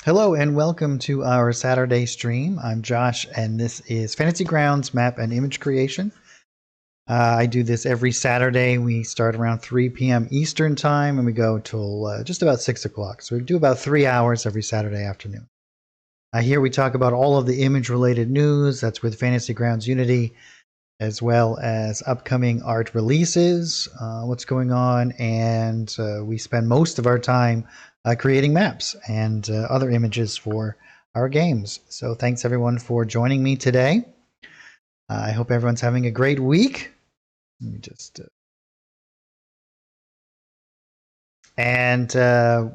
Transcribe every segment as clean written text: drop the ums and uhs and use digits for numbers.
Hello and welcome to our Saturday stream. I'm Josh and this is Fantasy Grounds map and image creation. I do this every Saturday. We start around 3 p.m. Eastern time and we go till just about 6 o'clock. So we do about 3 hours every Saturday afternoon. Here we talk about all of the image related news that's with Fantasy Grounds Unity, as well as upcoming art releases, what's going on, and we spend most of our time creating maps and other images for our games. So thanks everyone for joining me today. I hope everyone's having a great week. Let me just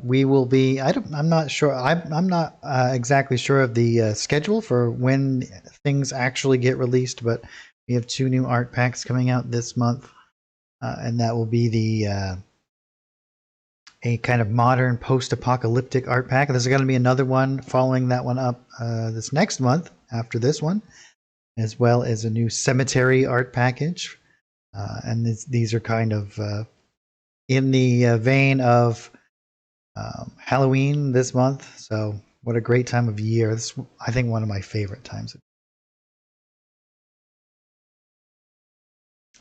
we will be. I'm not sure. I'm not exactly sure of the schedule for when things actually get released, but we have 2 new art packs coming out this month, and that will be the a kind of modern post-apocalyptic art pack. There's going to be another one following that one up this next month after this one, as well as a new cemetery art package. And these are kind of in the vein of Halloween this month. So what a great time of year. This is, I think, one of my favorite times.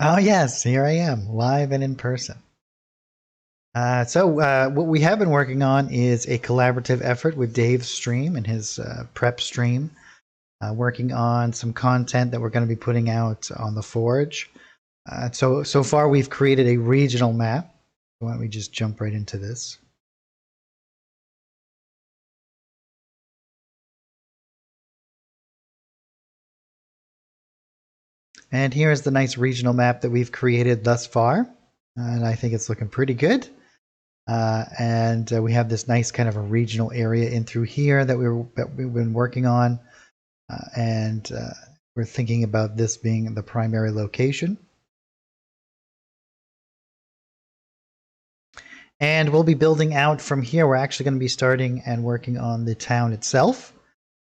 Oh yes, here I am, live and in person. So what we have been working on is a collaborative effort with Dave's stream and his prep stream, working on some content that we're going to be putting out on the Forge. So far we've created a regional map. Why don't we just jump right into this? And here's the nice regional map that we've created thus far. And I think it's looking pretty good. And we have this nice kind of a regional area in through here that we've been working on. And we're thinking about this being the primary location. And we'll be building out from here. We're actually going to be starting and working on the town itself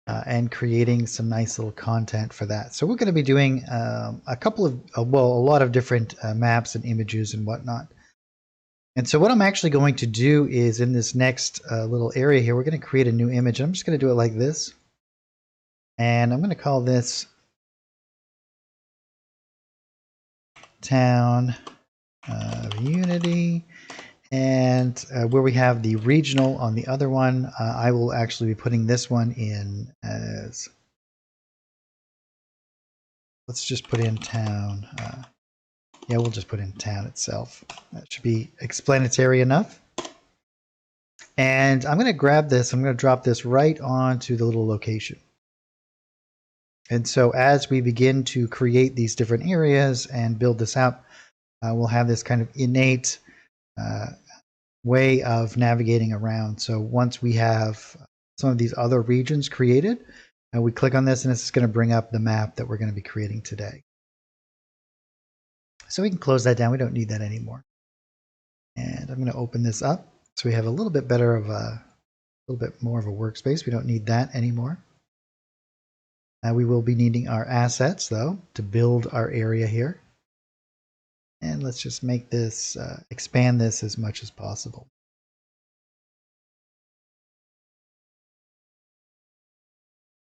and creating some nice little content for that. So we're going to be doing a couple of, a lot of different maps and images and whatnot. And so what I'm actually going to do is in this next little area here, we're going to create a new image. I'm just going to do it like this. And I'm going to call this Town of Unity. And where we have the regional on the other one, I will actually be putting this one in as, let's just put in town. Yeah, we'll just put in town itself. That should be explanatory enough. And I'm going to grab this. I'm going to drop this right onto the little location. And so as we begin to create these different areas and build this out, we'll have this kind of innate way of navigating around. So once we have some of these other regions created, we click on this and it's going to bring up the map that we're going to be creating today. So we can close that down. We don't need that anymore. And I'm going to open this up so we have a little bit better of a little bit more of a workspace. We don't need that anymore. We will be needing our assets though to build our area here. And let's just make this, expand this as much as possible.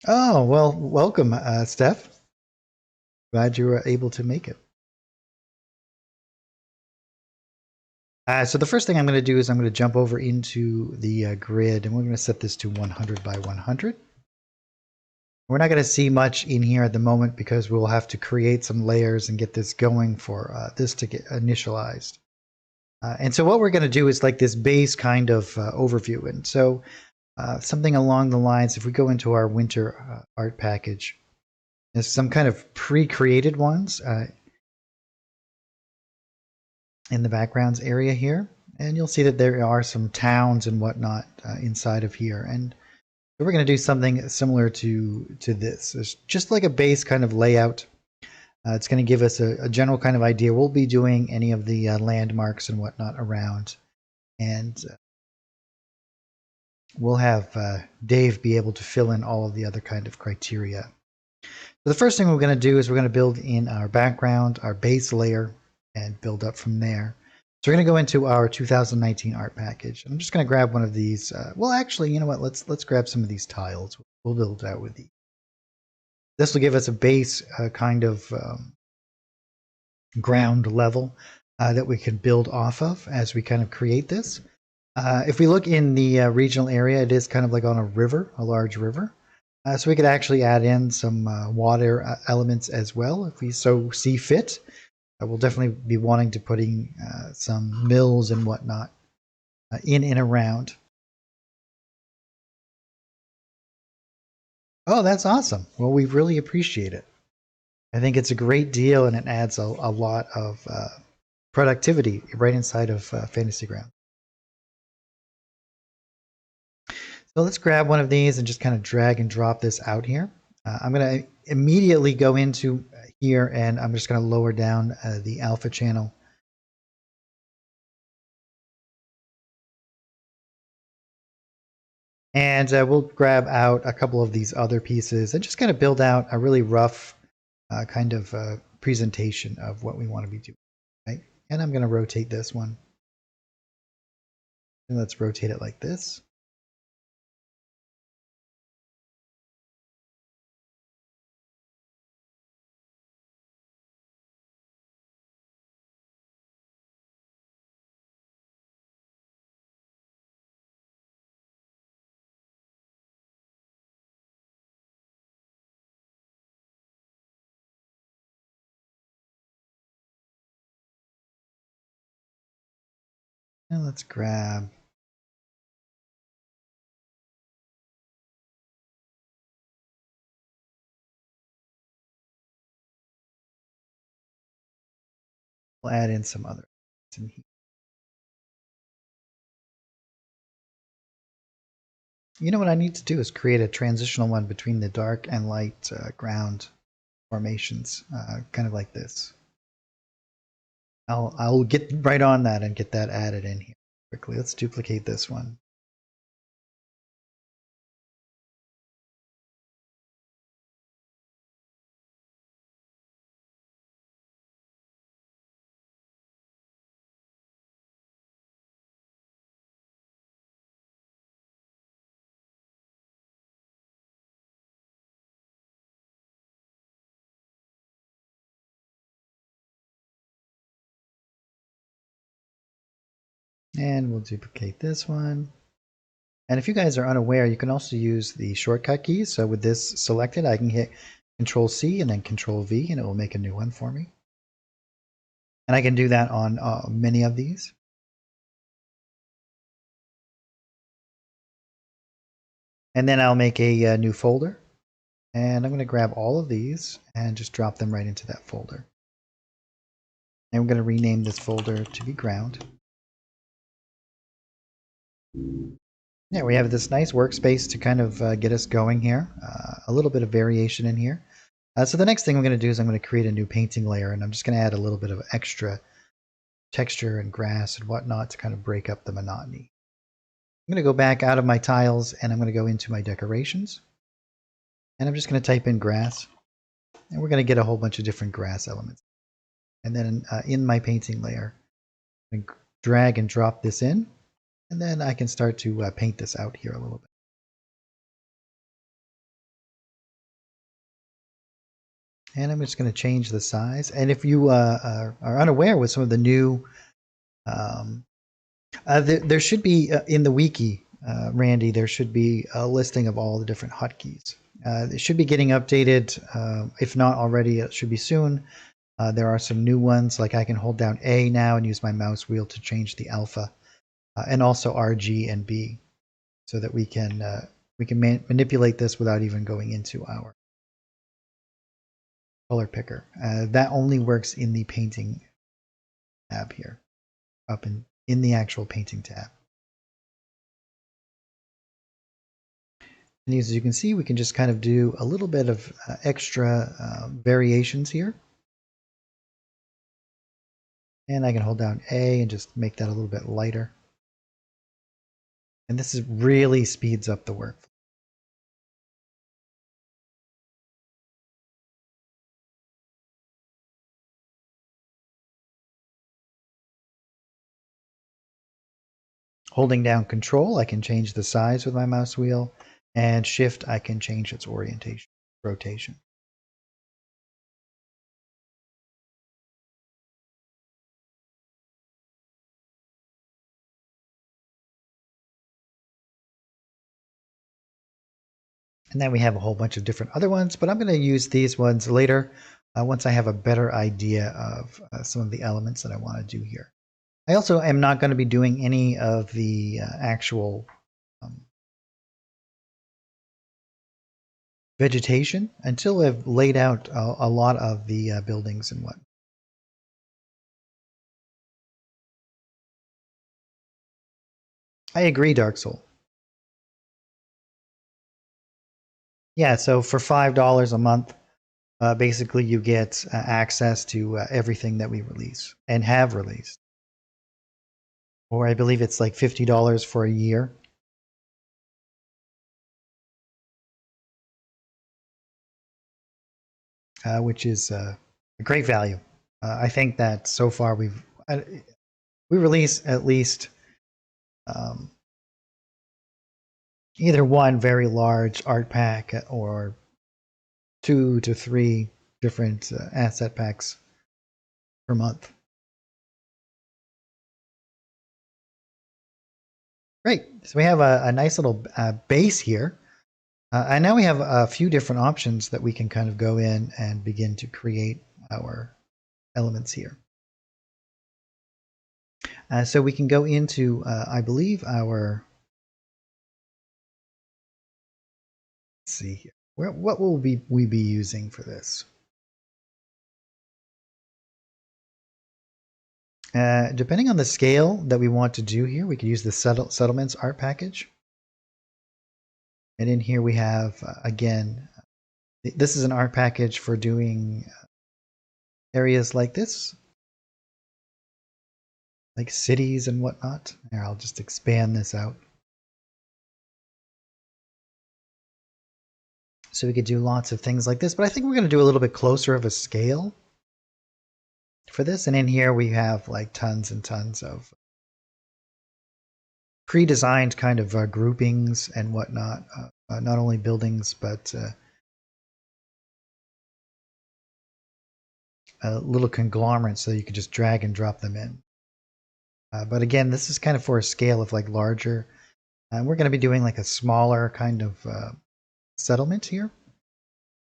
Oh, well, welcome, Steph. Glad you were able to make it. So the first thing I'm going to do is I'm going to jump over into the grid, and we're going to set this to 100 by 100. We're not going to see much in here at the moment because we'll have to create some layers and get this going for this to get initialized. And so what we're going to do is like this base kind of overview. And so something along the lines, if we go into our winter art package, there's some kind of pre-created ones in the backgrounds area here. And you'll see that there are some towns and whatnot inside of here. And so we're going to do something similar to this. It's just like a base kind of layout. It's going to give us a general kind of idea. We'll be doing any of the landmarks and whatnot around. And we'll have Dave be able to fill in all of the other kind of criteria. So the first thing we're going to do is we're going to build in our background, our base layer, and build up from there. So we're going to go into our 2019 art package. I'm just going to grab one of these. Well, actually, you know what? Let's grab some of these tiles. We'll build it out with these. This will give us a base kind of ground level that we can build off of as we kind of create this. If we look in the regional area, it is kind of like on a river, a large river. So we could actually add in some water elements as well if we so see fit. We'll definitely be wanting to putting some mills and whatnot in and around. Oh, that's awesome. Well, we really appreciate it. I think it's a great deal and it adds a lot of productivity right inside of Fantasy Ground. So let's grab one of these and just kind of drag and drop this out here. I'm going to immediately go into here and I'm just going to lower down the alpha channel. And we'll grab out a couple of these other pieces and just kind of build out a really rough kind of presentation of what we want to be doing. Right? And I'm going to rotate this one. And let's rotate it like this. And let's grab we'll add in some other in here. You know what I need to do is create a transitional one between the dark and light ground formations, kind of like this. I'll get right on that and get that added in here quickly. Let's duplicate this one. And we'll duplicate this one. And if you guys are unaware, you can also use the shortcut keys. So with this selected, I can hit Control C and then Control V, and it will make a new one for me. And I can do that on many of these. And then I'll make a new folder. And I'm going to grab all of these and just drop them right into that folder. And we're going to rename this folder to be ground. Yeah, we have this nice workspace to kind of get us going here. A little bit of variation in here. So the next thing I'm going to do is I'm going to create a new painting layer, and I'm just going to add a little bit of extra texture and grass and whatnot to kind of break up the monotony. I'm going to go back out of my tiles and I'm going to go into my decorations. And I'm just going to type in grass. And we're going to get a whole bunch of different grass elements. And then in my painting layer, I'm going to drag and drop this in. And then I can start to paint this out here a little bit. And I'm just going to change the size. And if you are unaware with some of the new, there should be in the wiki, Randy, there should be a listing of all the different hotkeys. It should be getting updated. If not already, it should be soon. There are some new ones, like I can hold down A now and use my mouse wheel to change the alpha, and also R, G, and B, so that we can manipulate this without even going into our color picker. That only works in the painting tab here, up in the actual painting tab. And as you can see, we can just kind of do a little bit of extra variations here. And I can hold down A and just make that a little bit lighter. And this really speeds up the workflow. Holding down Control, I can change the size with my mouse wheel, and Shift, I can change its orientation, rotation. And then we have a whole bunch of different other ones, but I'm going to use these ones later once I have a better idea of some of the elements that I want to do here. I also am not going to be doing any of the actual vegetation until I've laid out a lot of the buildings and what. I agree, Dark Soul. Yeah, so for $5 a month, basically you get access to everything that we release and have released. Or I believe it's like $50 for a year. Which is a great value. I think that so far we release at least either one very large art pack or 2 to 3 different asset packs per month. Great. So we have a nice little base here. And now we have a few different options that we can kind of go in and begin to create our elements here. So we can go into, I believe, our, let's see here. What will we be using for this? Depending on the scale that we want to do here, we could use the settlements art package. And in here we have, again, this is an art package for doing areas like this, like cities and whatnot. Here, I'll just expand this out. So we could do lots of things like this, but I think we're going to do a little bit closer of a scale for this. And in here we have like tons and tons of pre-designed kind of groupings and whatnot. Not only buildings, but little conglomerates so you could just drag and drop them in. But again, this is kind of for a scale of like larger. We're going to be doing like a smaller kind of settlement here,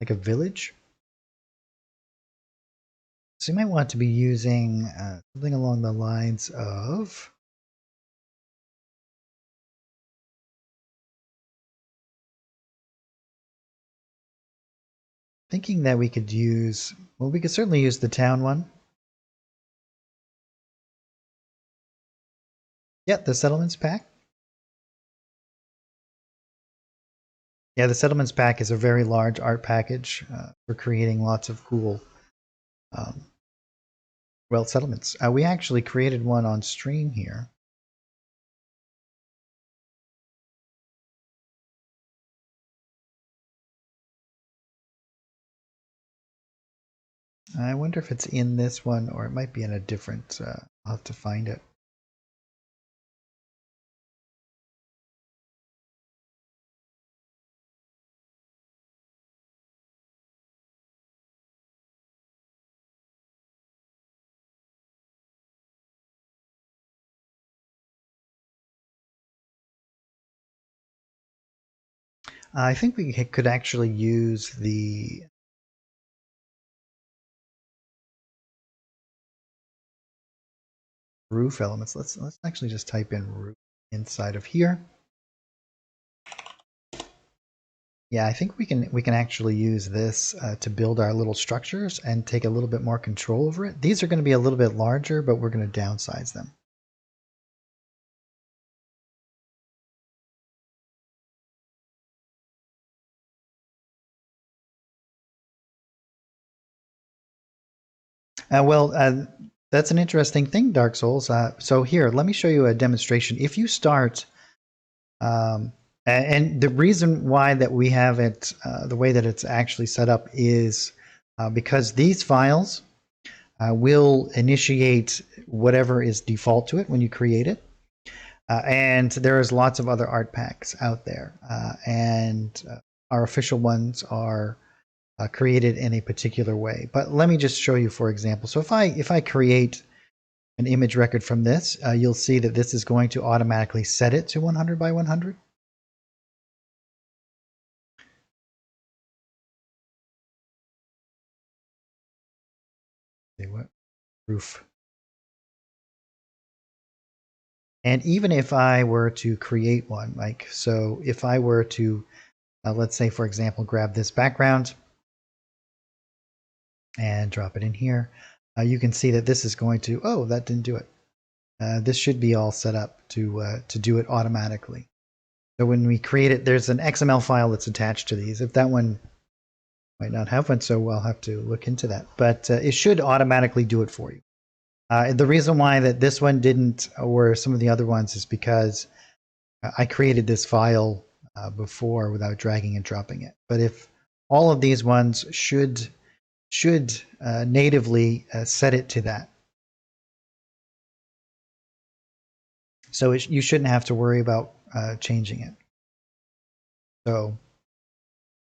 like a village. So you might want to be using something along the lines of thinking that we could use, well, we could certainly use the town one. Yeah, the settlements pack. Yeah, the settlements pack is a very large art package for creating lots of cool, well, settlements. We actually created one on stream here. I wonder if it's in this one or it might be in a different, I'll have to find it. I think we could actually use the roof elements. Let's actually just type in roof inside of here. Yeah, I think we can actually use this to build our little structures and take a little bit more control over it. These are going to be a little bit larger, but we're going to downsize them. That's an interesting thing, Dark Souls. So here, let me show you a demonstration. If you start, and the reason why that we have it the way that it's actually set up is because these files will initiate whatever is default to it when you create it. And there's lots of other art packs out there, and our official ones are created in a particular way. But let me just show you, for example. So if I create an image record from this, you'll see that this is going to automatically set it to 100 by 100. Say what? Roof. And even if I were to create one, like, so if I were to, let's say, for example, grab this background and drop it in here, you can see that this is going to, oh, that didn't do it. This should be all set up to do it automatically. So when we create it, there's an XML file that's attached to these. If that one might not have one, so I'll have to look into that. But it should automatically do it for you. The reason why that this one didn't, or some of the other ones, is because I created this file before without dragging and dropping it. But if all of these ones should natively set it to that. So you shouldn't have to worry about changing it. So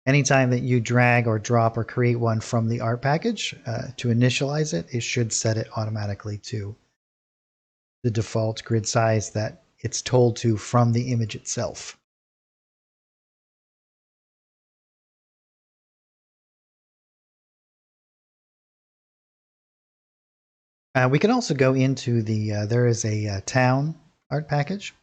anytime that you drag or drop or create one from the art package to initialize it, it should set it automatically to the default grid size that it's told to from the image itself. We can also go into the, there is a town art package.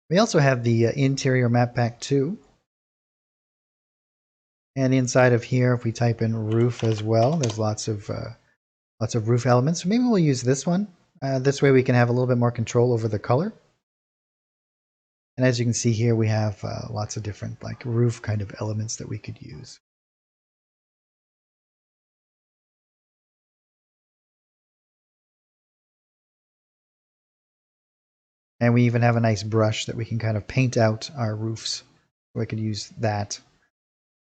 We also have the interior map pack 2. And inside of here, if we type in roof as well, there's lots of roof elements. So maybe we'll use this one. This way we can have a little bit more control over the color. And as you can see here, we have lots of different like roof kind of elements that we could use. And we even have a nice brush that we can kind of paint out our roofs. So I could use that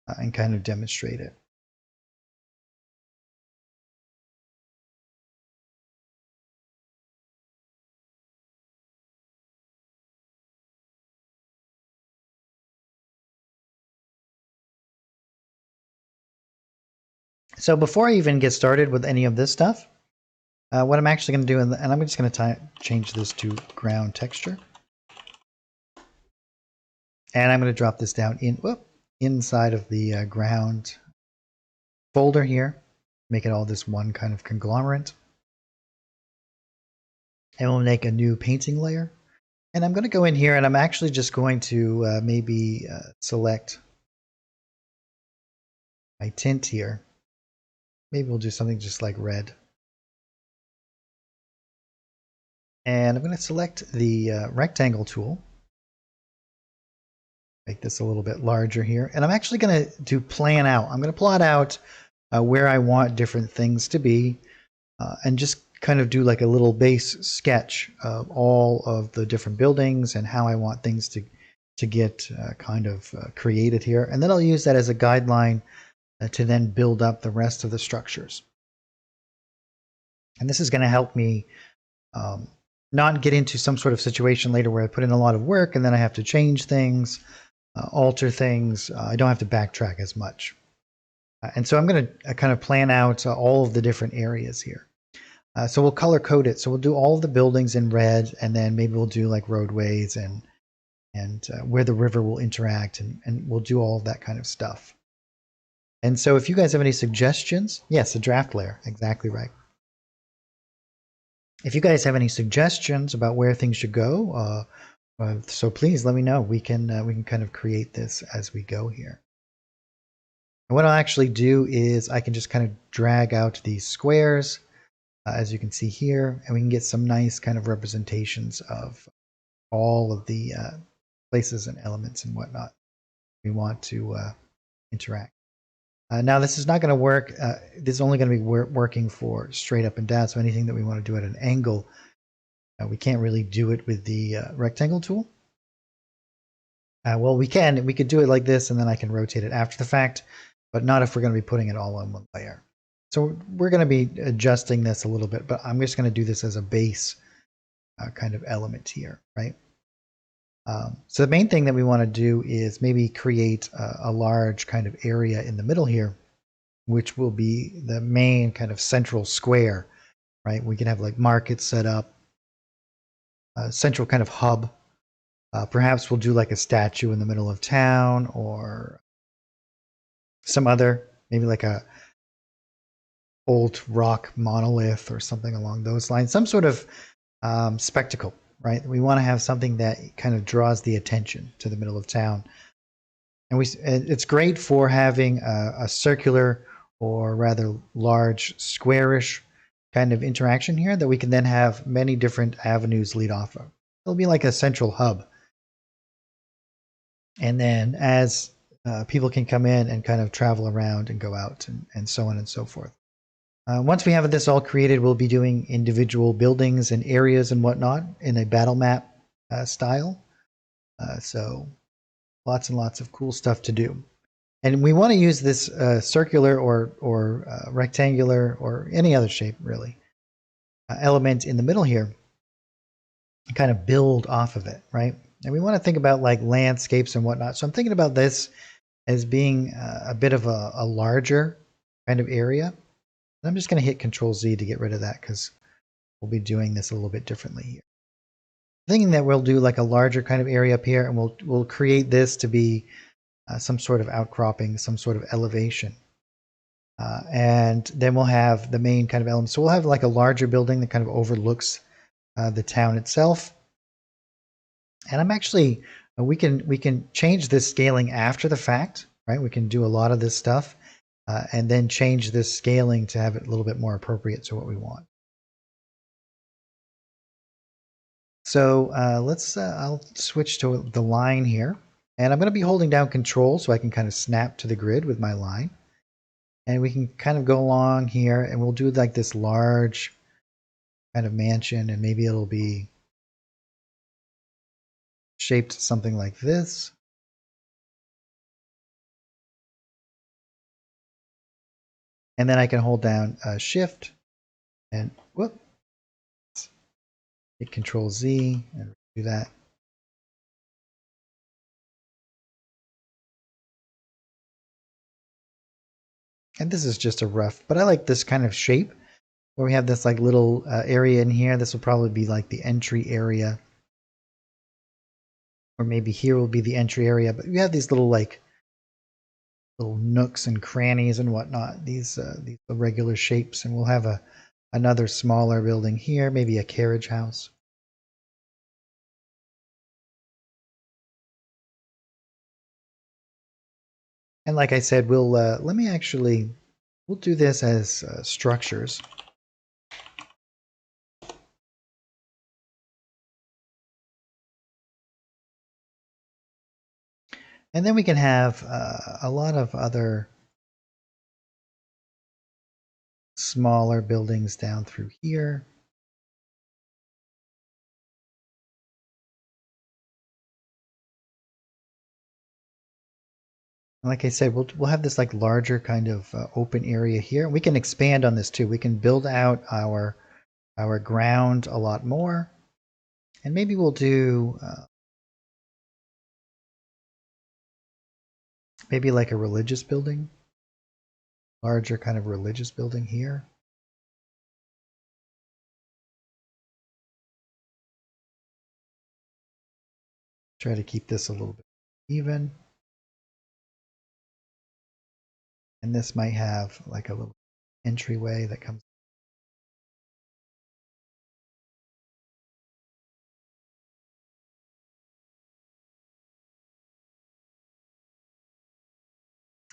and kind of demonstrate it. So before I even get started with any of this stuff, what I'm actually going to do, and I'm just going to change this to ground texture. And I'm going to drop this down inside of the ground folder here, make it all this one kind of conglomerate. And we'll make a new painting layer. And I'm going to go in here and I'm actually just going to maybe select my tint here. Maybe we'll do something just like red. And I'm going to select the rectangle tool. Make this a little bit larger here. And I'm actually going to do plan out. I'm going to plot out where I want different things to be and just kind of do like a little base sketch of all of the different buildings and how I want things to get kind of created here. And then I'll use that as a guideline to then build up the rest of the structures. And this is going to help me not get into some sort of situation later where I put in a lot of work and then I have to change things, alter things. I don't have to backtrack as much. And so I'm going to kind of plan out all of the different areas here. So we'll color code it. So we'll do all of the buildings in red, and then maybe we'll do like roadways and where the river will interact, and we'll do all of that kind of stuff. And so if you guys have any suggestions, yes, a draft layer, exactly right. If you guys have any suggestions about where things should go, so please let me know. We can kind of create this as we go here. And what I'll actually do is I can just kind of drag out these squares, as you can see here, and we can get some nice kind of representations of all of the places and elements and whatnot we want to interact. Now this is not going to work. This is only going to be working for straight up and down. So anything that we want to do at an angle, we can't really do it with the rectangle tool. Well, we could do it like this, and then I can rotate it after the fact, but not if we're going to be putting it all on one layer. So we're going to be adjusting this a little bit, but I'm just going to do this as a base kind of element here, right? So the main thing that we want to do is maybe create a large kind of area in the middle here, which will be the main kind of central square, right? We can have like markets set up, a central kind of hub. Perhaps we'll do like a statue in the middle of town or some other, maybe like a old rock monolith or something along those lines, some sort of spectacle, right? We want to have something that kind of draws the attention to the middle of town. And it's great for having a circular or rather large squarish kind of interaction here that we can then have many different avenues lead off of. It'll be like a central hub. And then as people can come in and kind of travel around and go out and so on and so forth. Once we have this all created, we'll be doing individual buildings and areas and whatnot in a battle map style. So lots and lots of cool stuff to do. And we want to use this circular or rectangular or any other shape really element in the middle here and kind of build off of it, right? And we want to think about like landscapes and whatnot. So I'm thinking about this as being a bit of a larger kind of area. And I'm just going to hit Control Z to get rid of that because we'll be doing this a little bit differently here. Thinking that we'll do like a larger kind of area up here, and we'll create this to be some sort of outcropping, some sort of elevation. And then we'll have the main kind of element. So we'll have like a larger building that kind of overlooks the town itself. And I'm actually, we can change this scaling after the fact, right? We can do a lot of this stuff and then change this scaling to have it a little bit more appropriate to what we want. So I'll switch to the line here. And I'm going to be holding down Control so I can kind of snap to the grid with my line. And we can kind of go along here and we'll do like this large kind of mansion, and maybe it'll be shaped something like this. And then I can hold down Shift and whoop, hit Control Z and do that. And this is just a rough, but I like this kind of shape where we have this like little area in here. This will probably be like the entry area. Or maybe here will be the entry area, but we have these little like little nooks and crannies and whatnot, these regular shapes, and we'll have another smaller building here, maybe a carriage house. And like I said, we'll we'll do this as structures. And then we can have a lot of other smaller buildings down through here. And like I said, we'll have this like larger kind of open area here. We can expand on this too. We can build out our ground a lot more. And maybe we'll do maybe like a religious building, larger kind of religious building here. Try to keep this a little bit even. And this might have like a little entryway that comes.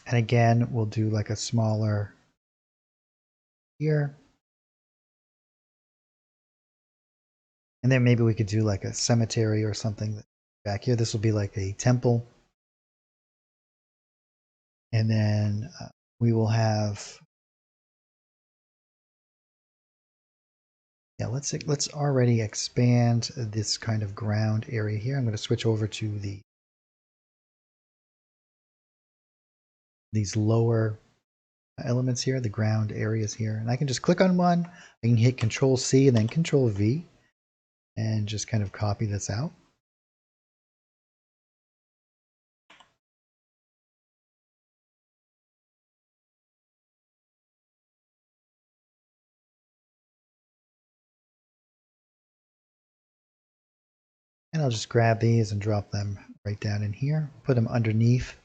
And again, we'll do like a smaller here. And then maybe we could do like a cemetery or something back here. This will be like a temple. And then we will have, yeah, let's already expand this kind of ground area here. I'm going to switch over to these lower elements here, the ground areas here. And I can just click on one. I can hit Control C and then Control V and just kind of copy this out. And I'll just grab these and drop them right down in here, put them underneath.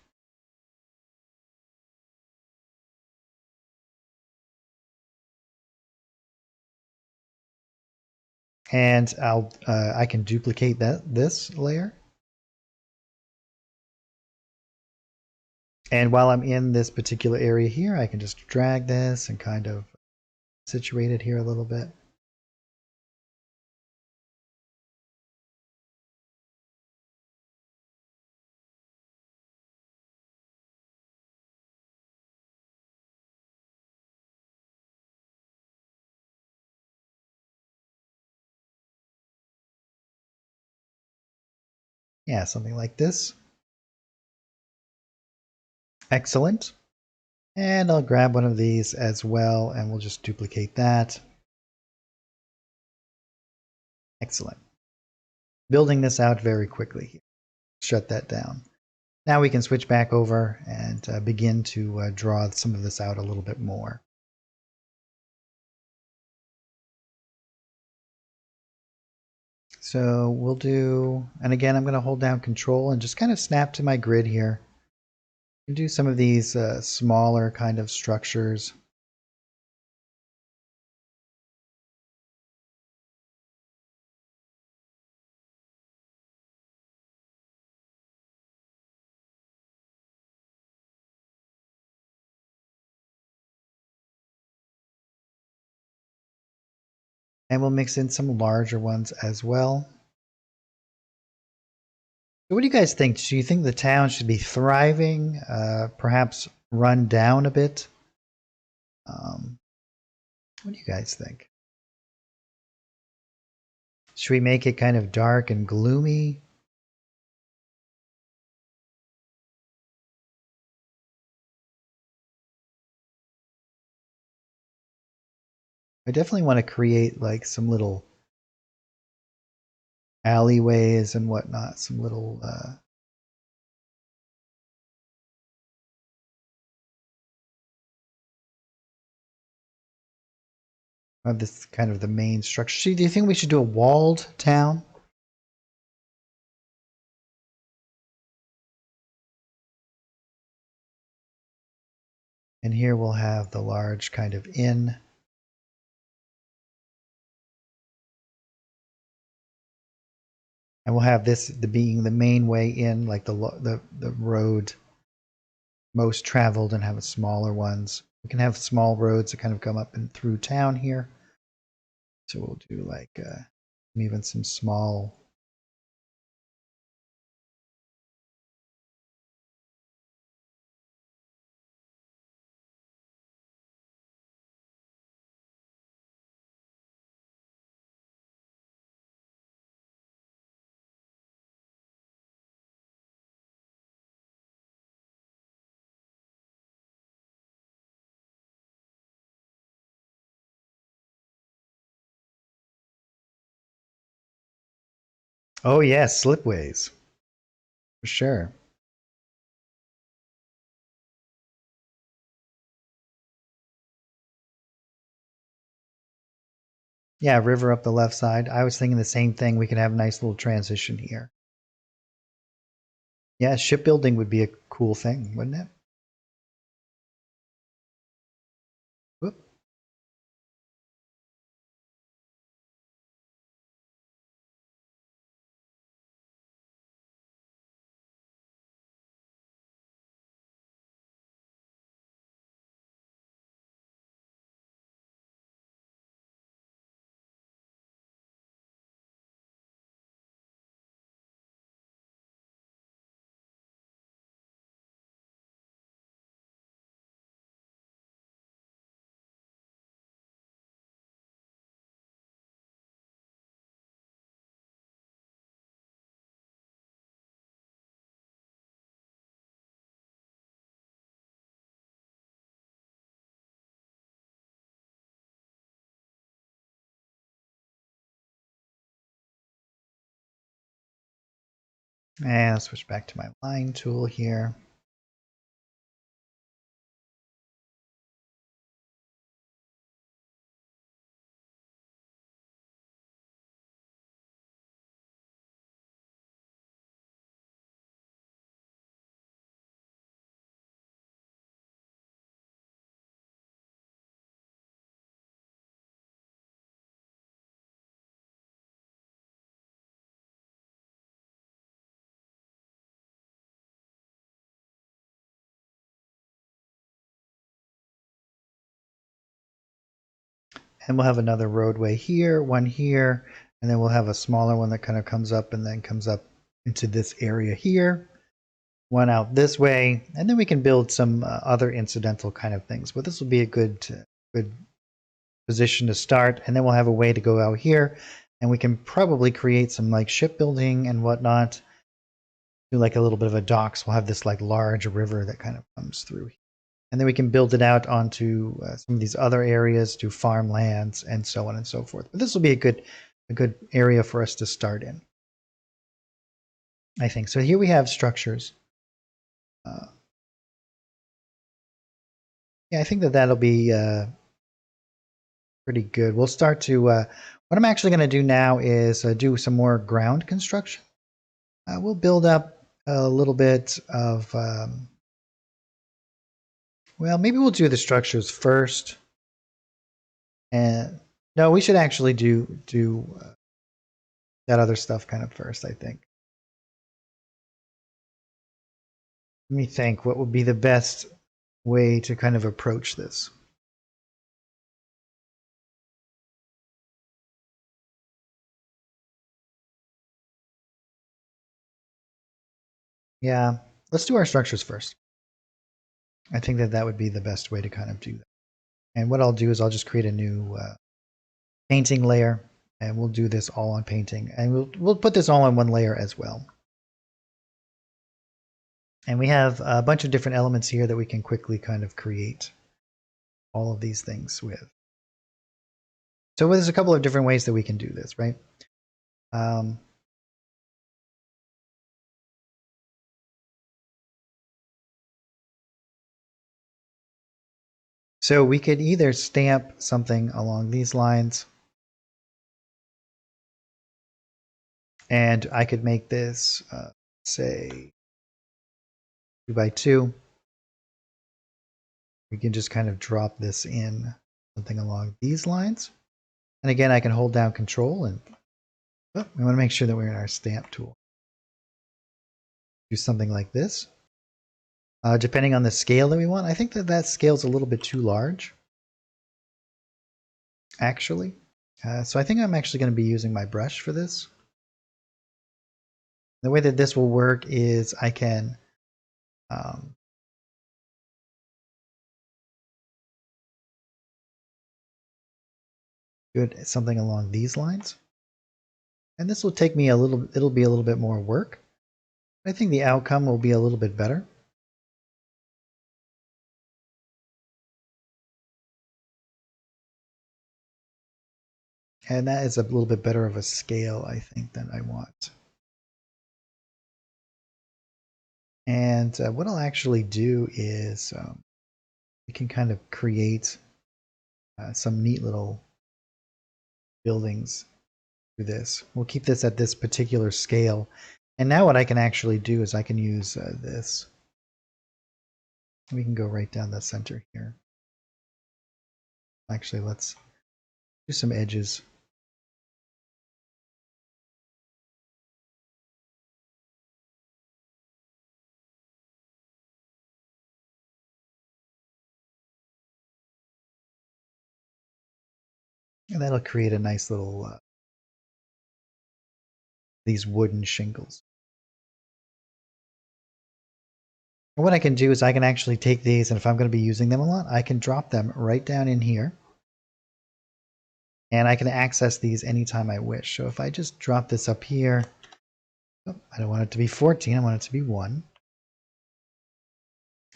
And I can duplicate this layer. And while I'm in this particular area here, I can just drag this and kind of situate it here a little bit. Yeah, something like this. Excellent. And I'll grab one of these as well, and we'll just duplicate that. Excellent. Building this out very quickly. Shut that down. Now we can switch back over and begin to draw some of this out a little bit more. So we'll do, and again, I'm going to hold down Control and just kind of snap to my grid here. And do some of these smaller kind of structures. And we'll mix in some larger ones as well. So what do you guys think? Do you think the town should be thriving, perhaps run down a bit? What do you guys think? Should we make it kind of dark and gloomy? I definitely want to create like some little alleyways and whatnot, some little of this kind of the main structure. Do you think we should do a walled town? And here we'll have the large kind of inn. And we'll have this being the main way in, like the road most traveled, and have smaller ones. We can have small roads that kind of come up and through town here. So we'll do like even some small. Oh yes, slipways for sure. Yeah, river up the left side. I was thinking the same thing. We could have a nice little transition here. Yeah, shipbuilding would be a cool thing, wouldn't it? Whoop. And I'll switch back to my line tool here. And we'll have another roadway here, one here, and then we'll have a smaller one that kind of comes up and then comes up into this area here, one out this way, and then we can build some other incidental kind of things. But this will be a good position to start, and then we'll have a way to go out here, and we can probably create some like shipbuilding and whatnot. Do like a little bit of a docks. We'll have this like large river that kind of comes through. And then we can build it out onto some of these other areas, do farmlands, and so on and so forth. But this will be a good area for us to start in, I think. So here we have structures. Yeah, I think that that'll be pretty good. We'll start to, what I'm actually going to do now is do some more ground construction. We'll build up a little bit of, well, maybe we'll do the structures first. And no, we should actually do that other stuff kind of first, I think. Let me think what would be the best way to kind of approach this. Yeah, let's do our structures first. I think that that would be the best way to kind of do that. And what I'll do is I'll just create a new painting layer, and we'll do this all on painting, and we'll put this all on one layer as well. And we have a bunch of different elements here that we can quickly kind of create all of these things with. So there's a couple of different ways that we can do this, right? So we could either stamp something along these lines, and I could make this, say, 2 by 2. We can just kind of drop this in something along these lines. And again, I can hold down Control and we want to make sure that we're in our stamp tool. Do something like this. Depending on the scale that we want, I think that that scale's a little bit too large, actually. So I think I'm actually going to be using my brush for this. The way that this will work is I can do something along these lines. And this will take me it'll be a little bit more work. I think the outcome will be a little bit better. And that is a little bit better of a scale, I think, than I want. And what I'll actually do is we can kind of create some neat little buildings through this. We'll keep this at this particular scale. And now what I can actually do is I can use this. We can go right down the center here. Actually, let's do some edges. And that'll create a nice little, these wooden shingles. And what I can do is I can actually take these, and if I'm going to be using them a lot, I can drop them right down in here. And I can access these anytime I wish. So if I just drop this up here, oh, I don't want it to be 14, I want it to be 1.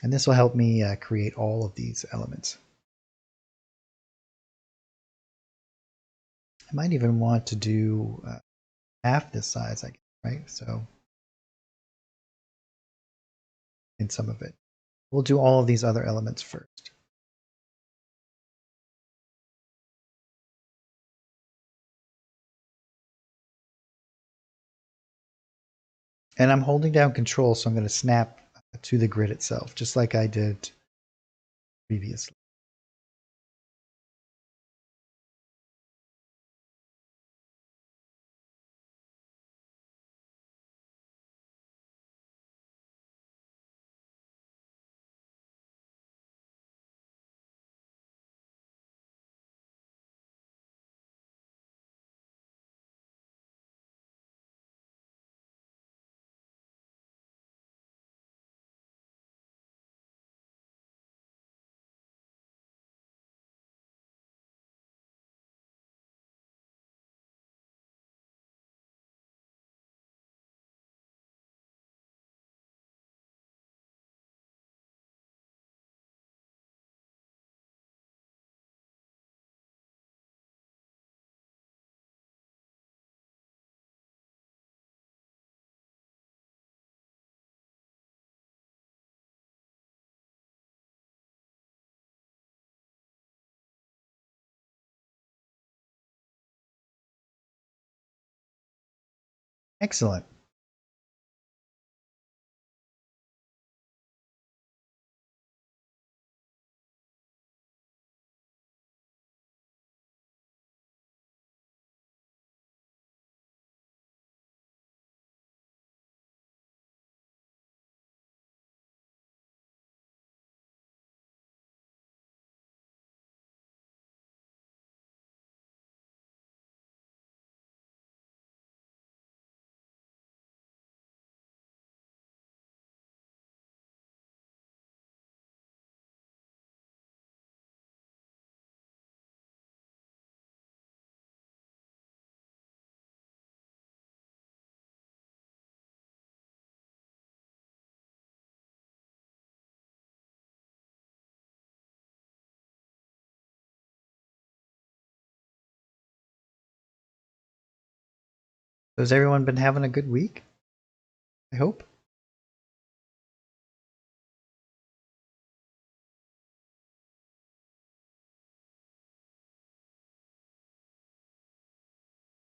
And this will help me create all of these elements. I might even want to do half this size, I guess, right? So in some of it. We'll do all of these other elements first. And I'm holding down Control, so I'm going to snap to the grid itself, just like I did previously. Excellent. So has everyone been having a good week? I hope.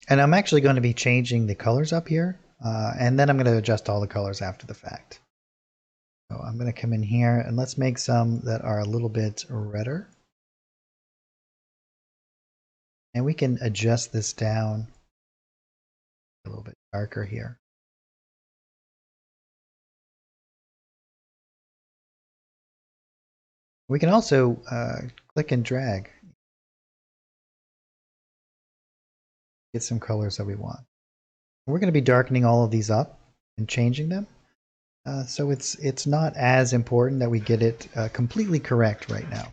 And I'm actually going to be changing the colors up here, and then I'm going to adjust all the colors after the fact. So I'm going to come in here and let's make some that are a little bit redder. And we can adjust this down a little bit darker here. We can also click and drag, get some colors that we want. We're going to be darkening all of these up and changing them. So it's not as important that we get it completely correct right now.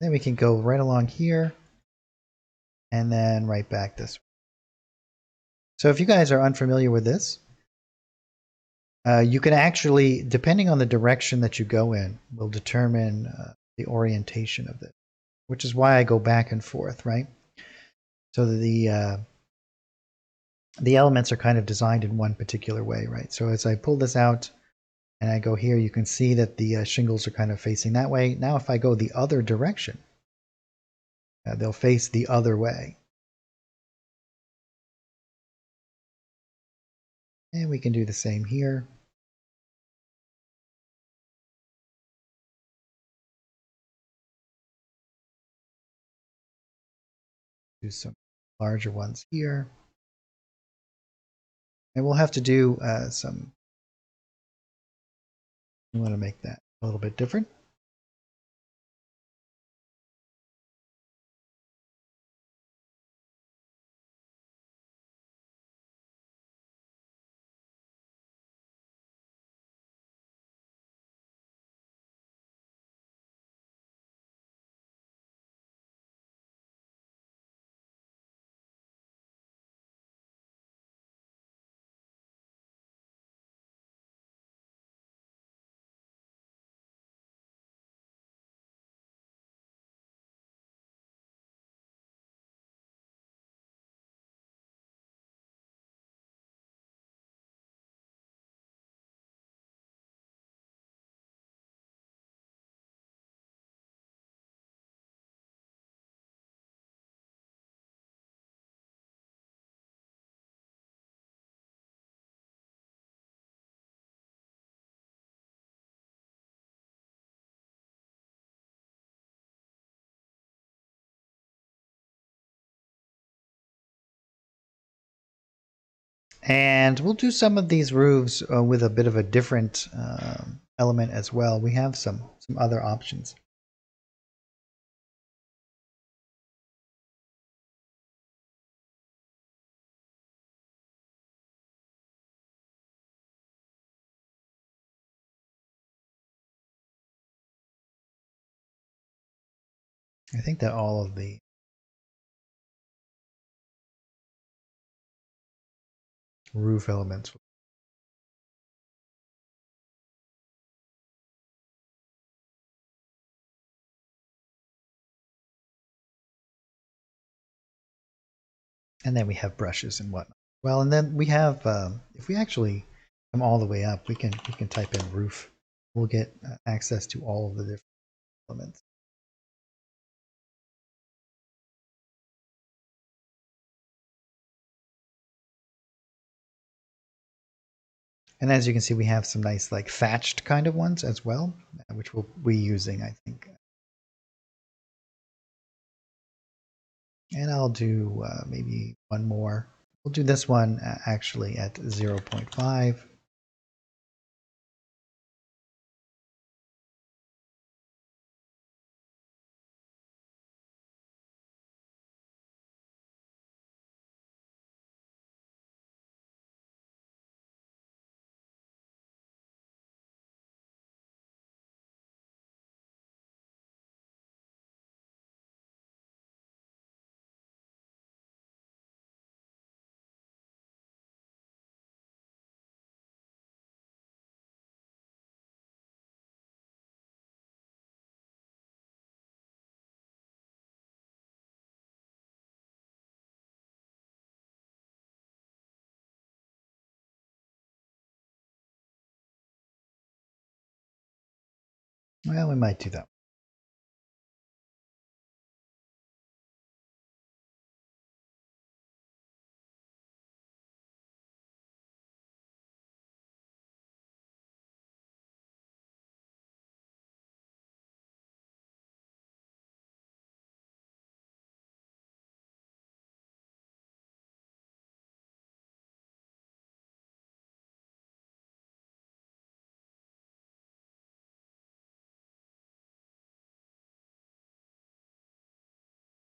Then we can go right along here and then right back this way. So if you guys are unfamiliar with this, you can actually, depending on the direction that you go in, will determine the orientation of this, which is why I go back and forth, right? So the elements are kind of designed in one particular way, right? So as I pull this out and I go here, you can see that the shingles are kind of facing that way. Now if I go the other direction, they'll face the other way. And we can do the same here. Do some larger ones here. And we'll have to do some, we want to make that a little bit different. And we'll do some of these roofs with a bit of a different element as well. We have some other options. I think that all of the roof elements. And then we have brushes and whatnot. Well, and then we have, if we actually come all the way up, we can type in roof. We'll get access to all of the different elements. And as you can see, we have some nice like thatched kind of ones as well, which we'll be using, I think. And I'll do maybe one more. We'll do this one actually at 0.5. Well, we might do that.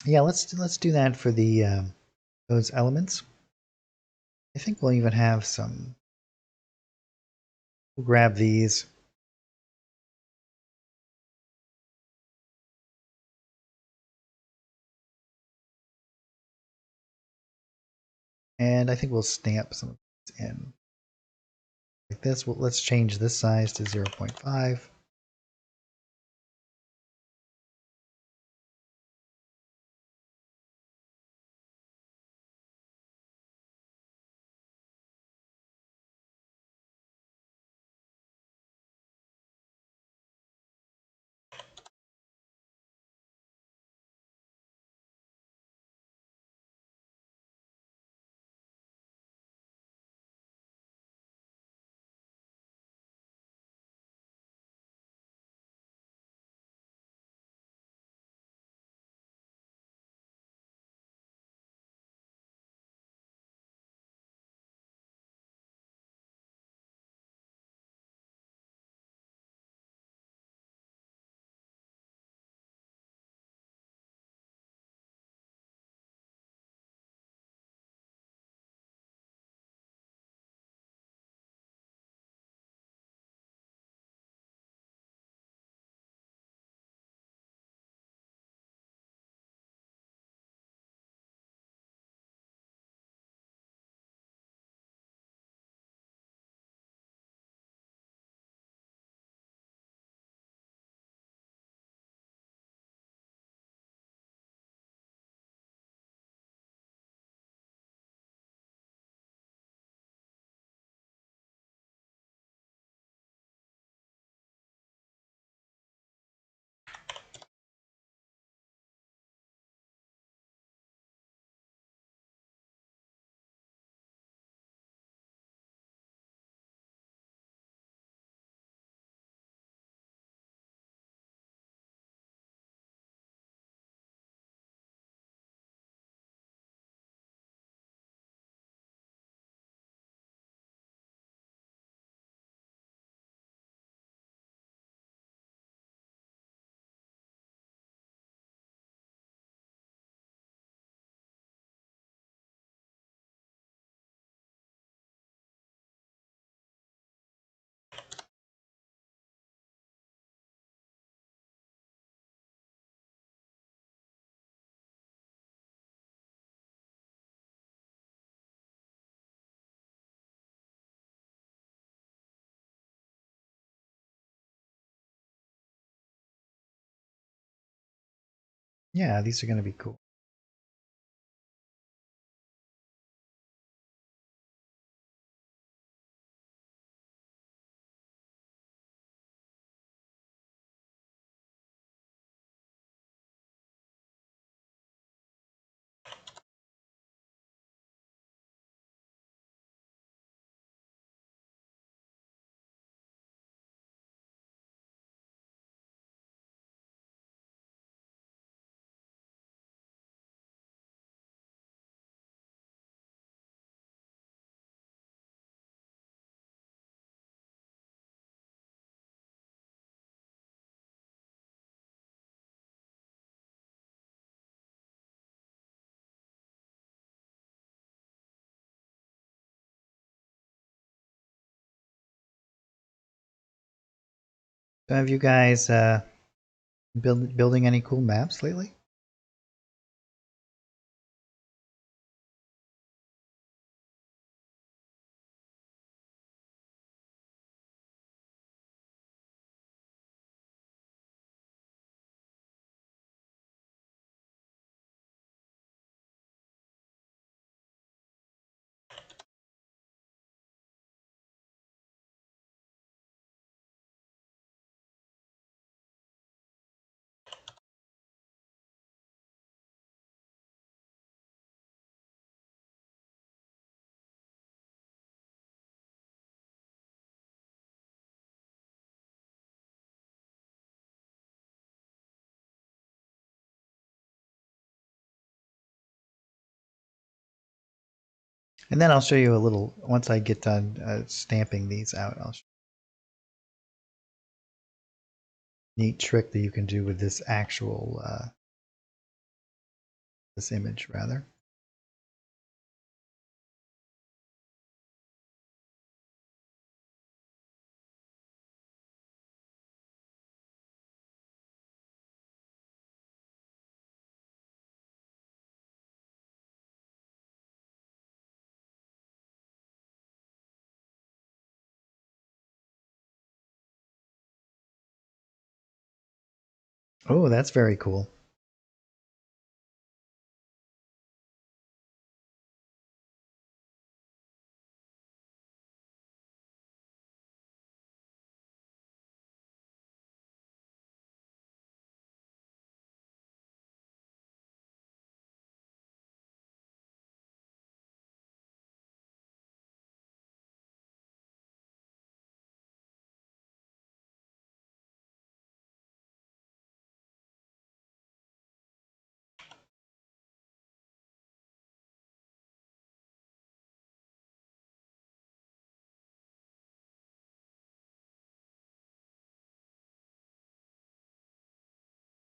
Yeah, let's do that for the those elements. I think we'll even have some. We'll grab these. And I think we'll stamp some of these in like this. Well, let's change this size to 0.5. Yeah, these are going to be cool. So have you guys building any cool maps lately? And then I'll show you a little, once I get done stamping these out, I'll show you a neat trick that you can do with this actual, this image rather. Oh, that's very cool.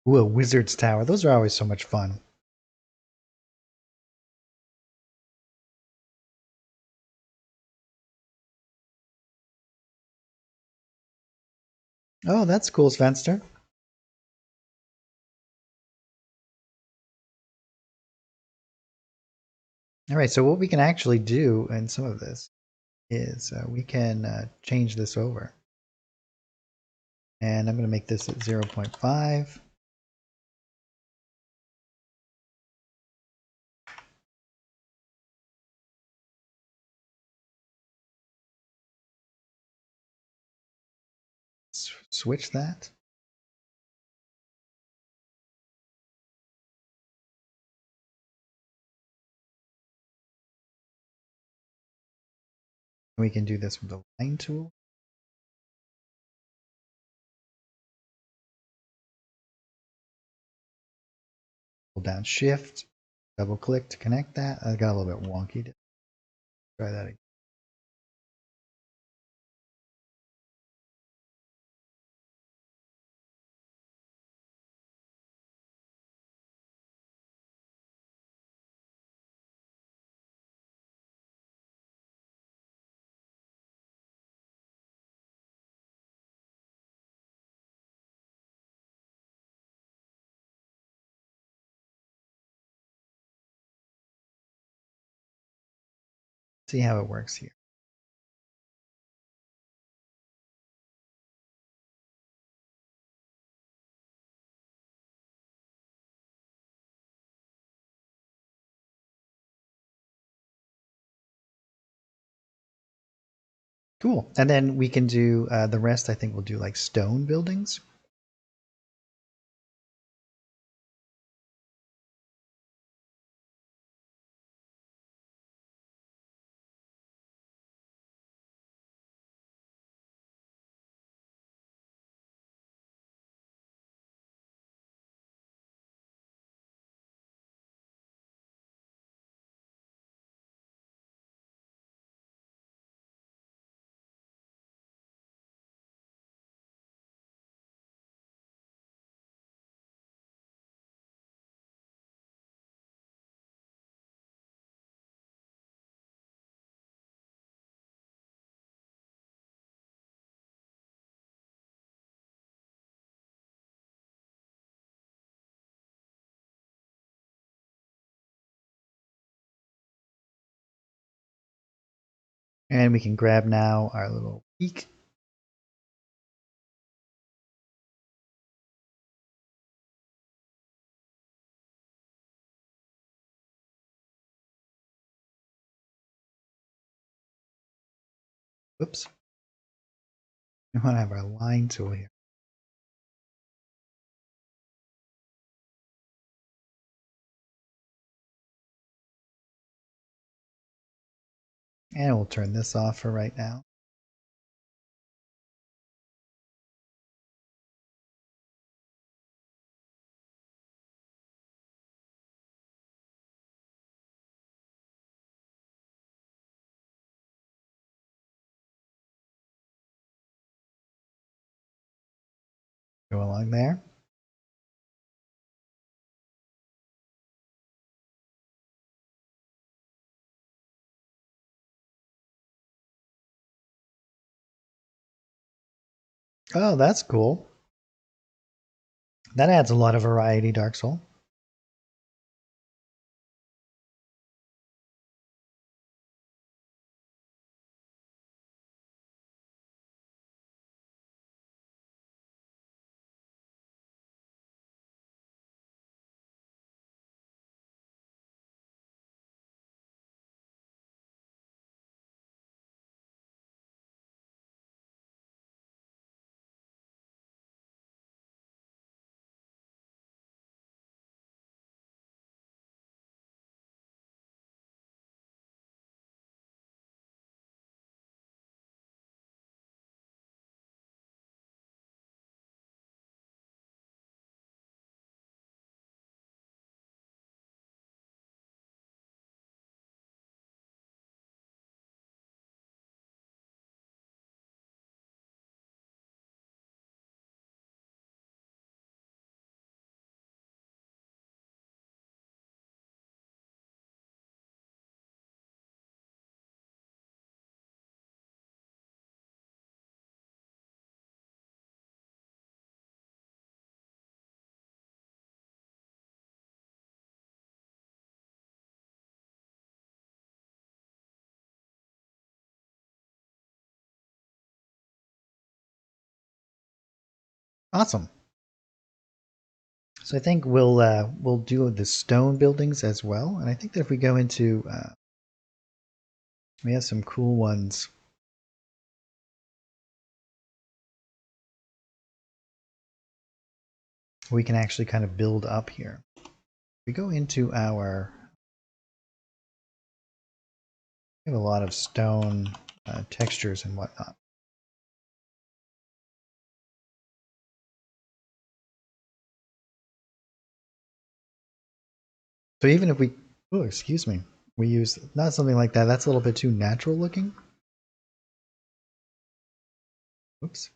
Ooh, a wizard's tower. Those are always so much fun. Oh, that's cool, Svenster. All right, so what we can actually do in some of this is we can change this over. And I'm going to make this at 0.5. Switch that. We can do this with the line tool. Hold down Shift, double click to connect that. I got a little bit wonky. Try that again. See how it works here. Cool. And then we can do the rest. I think we'll do like stone buildings. And we can grab now our little peak. Whoops. We want to have our line tool here. And we'll turn this off for right now. Go along there. Oh, that's cool. That adds a lot of variety, Dark Soul. Awesome. So I think we'll do the stone buildings as well. And I think that if we go into we have some cool ones. We can actually kind of build up here. We go into our we have a lot of stone textures and whatnot. So even if we, oh, excuse me, we use not something like that. That's a little bit too natural looking. Oops.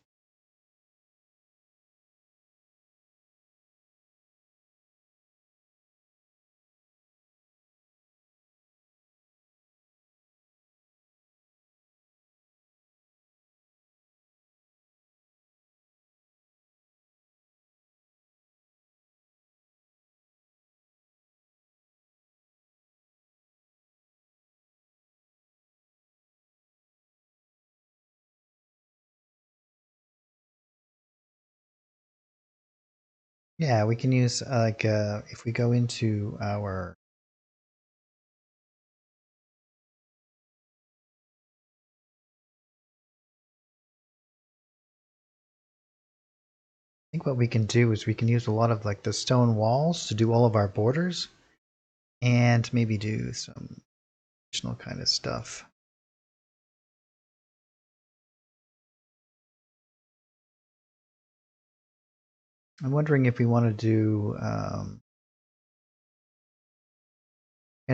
Yeah, we can use like if we go into our think what we can do is we can use a lot of like the stone walls to do all of our borders and maybe do some additional kind of stuff. I'm wondering if we want to do kind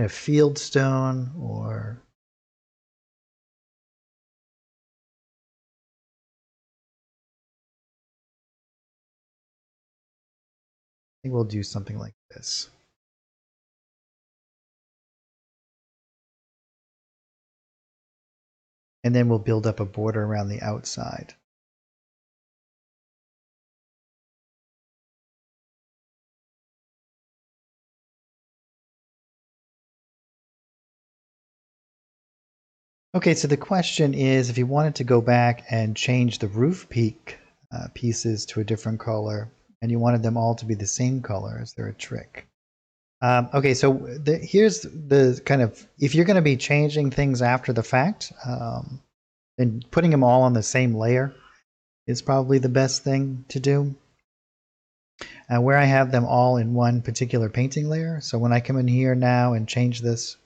of field stone or I think we'll do something like this. And then we'll build up a border around the outside. Okay, so the question is if you wanted to go back and change the roof peak pieces to a different color and you wanted them all to be the same color, is there a trick? Okay, so here's the kind of, if you're going to be changing things after the fact, then putting them all on the same layer is probably the best thing to do. Where I have them all in one particular painting layer, so when I come in here now and change this,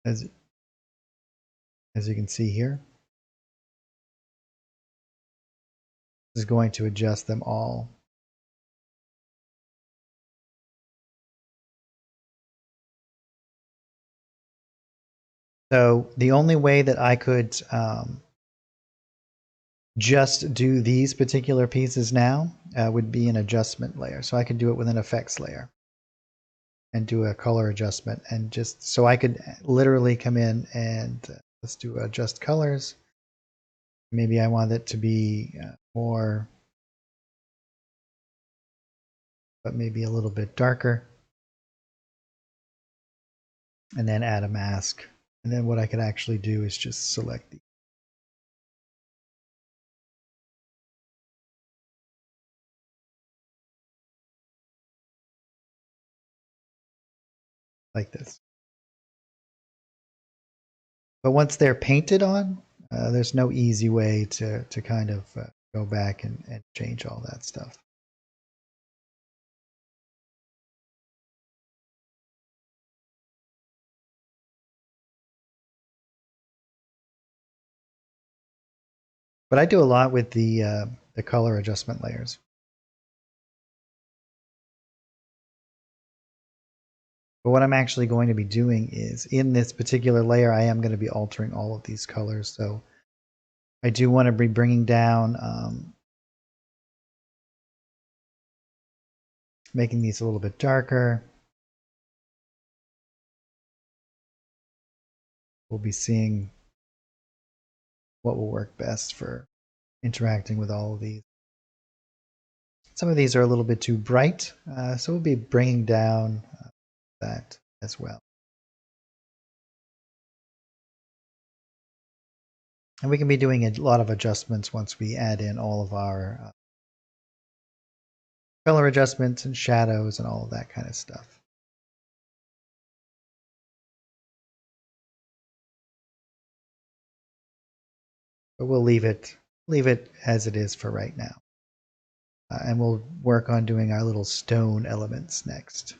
as you can see here, this is going to adjust them all. So the only way that I could just do these particular pieces now would be an adjustment layer. So I could do it with an effects layer and do a color adjustment, and just so I could literally come in and let's do adjust colors. Maybe I want it to be more, but maybe a little bit darker, and then add a mask. And then what I could actually do is just select these. Like this. But once they're painted on, there's no easy way to kind of go back and change all that stuff. But I do a lot with the color adjustment layers. But what I'm actually going to be doing is in this particular layer, I am going to be altering all of these colors. So I do want to be bringing down, making these a little bit darker. We'll be seeing what will work best for interacting with all of these. Some of these are a little bit too bright, so we'll be bringing down that as well. And we can be doing a lot of adjustments once we add in all of our color adjustments and shadows and all of that kind of stuff. But we'll leave it as it is for right now. And we'll work on doing our little stone elements next.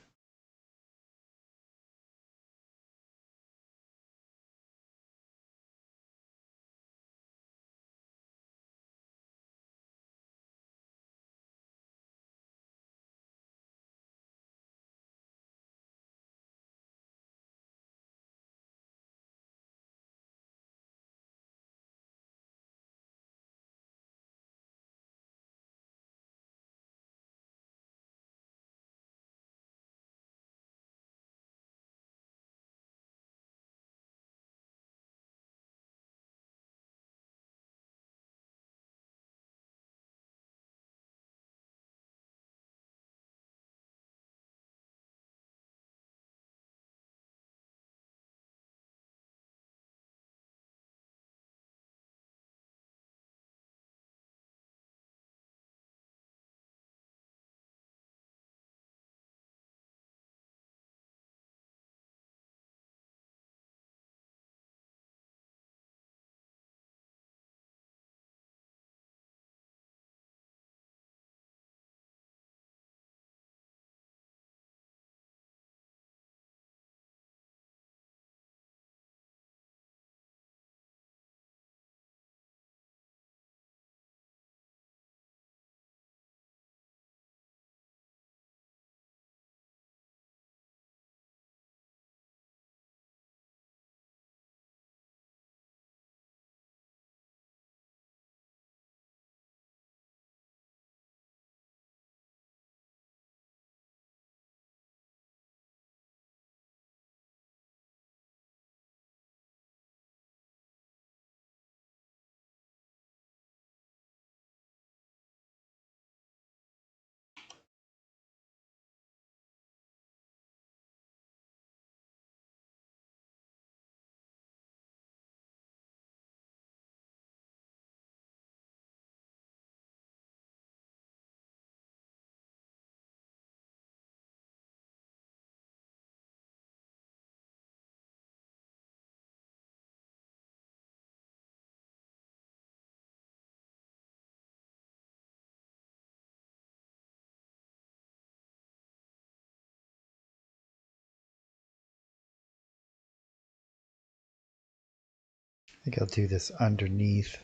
I think I'll do this underneath.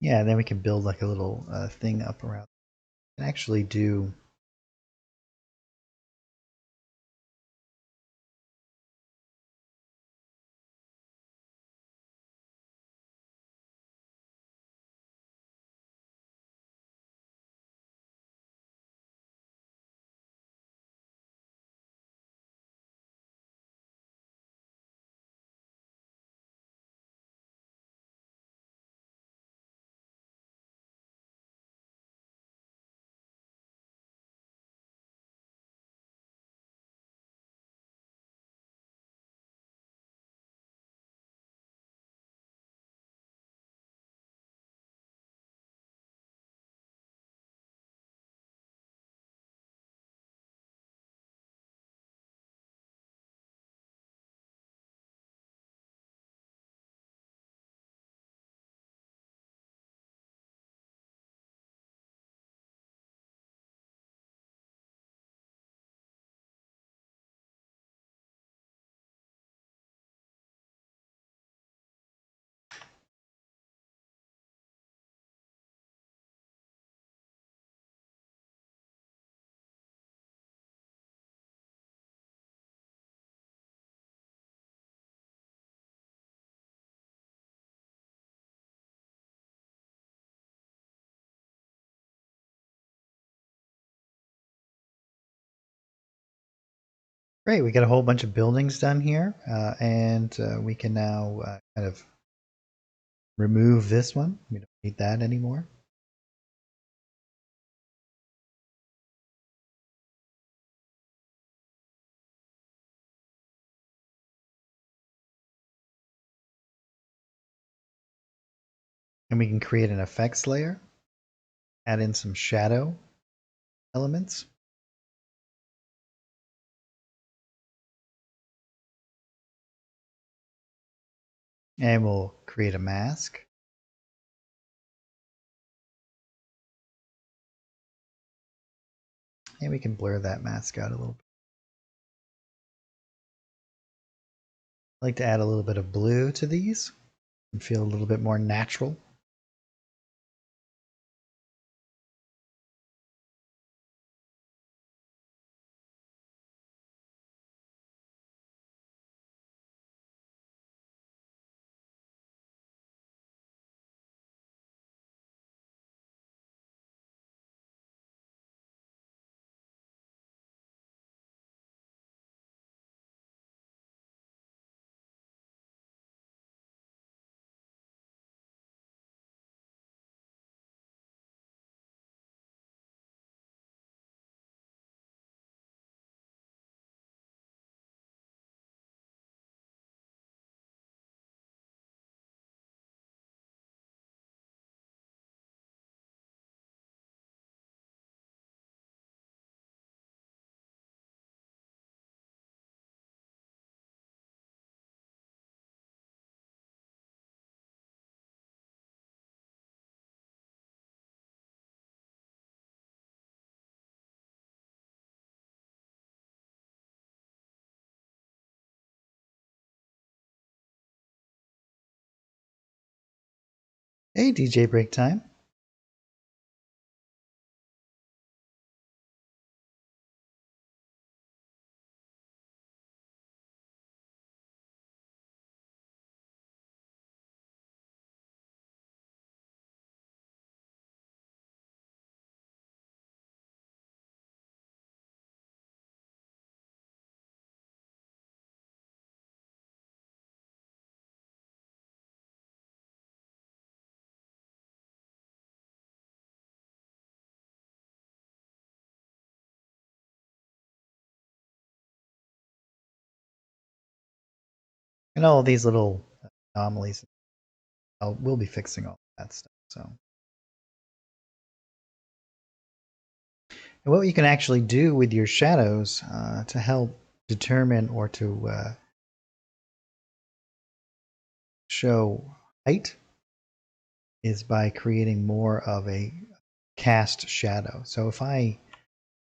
Yeah, and then we can build like a little thing up around. And actually do. Great, we got a whole bunch of buildings done here, and we can now kind of remove this one. We don't need that anymore. And we can create an effects layer, add in some shadow elements. And we'll create a mask. And we can blur that mask out a little bit. I like to add a little bit of blue to these and feel a little bit more natural. Hey, DJ Break Time. And all these little anomalies. we'll be fixing all that stuff. So, and what you can actually do with your shadows to help determine or to show height is by creating more of a cast shadow. So if I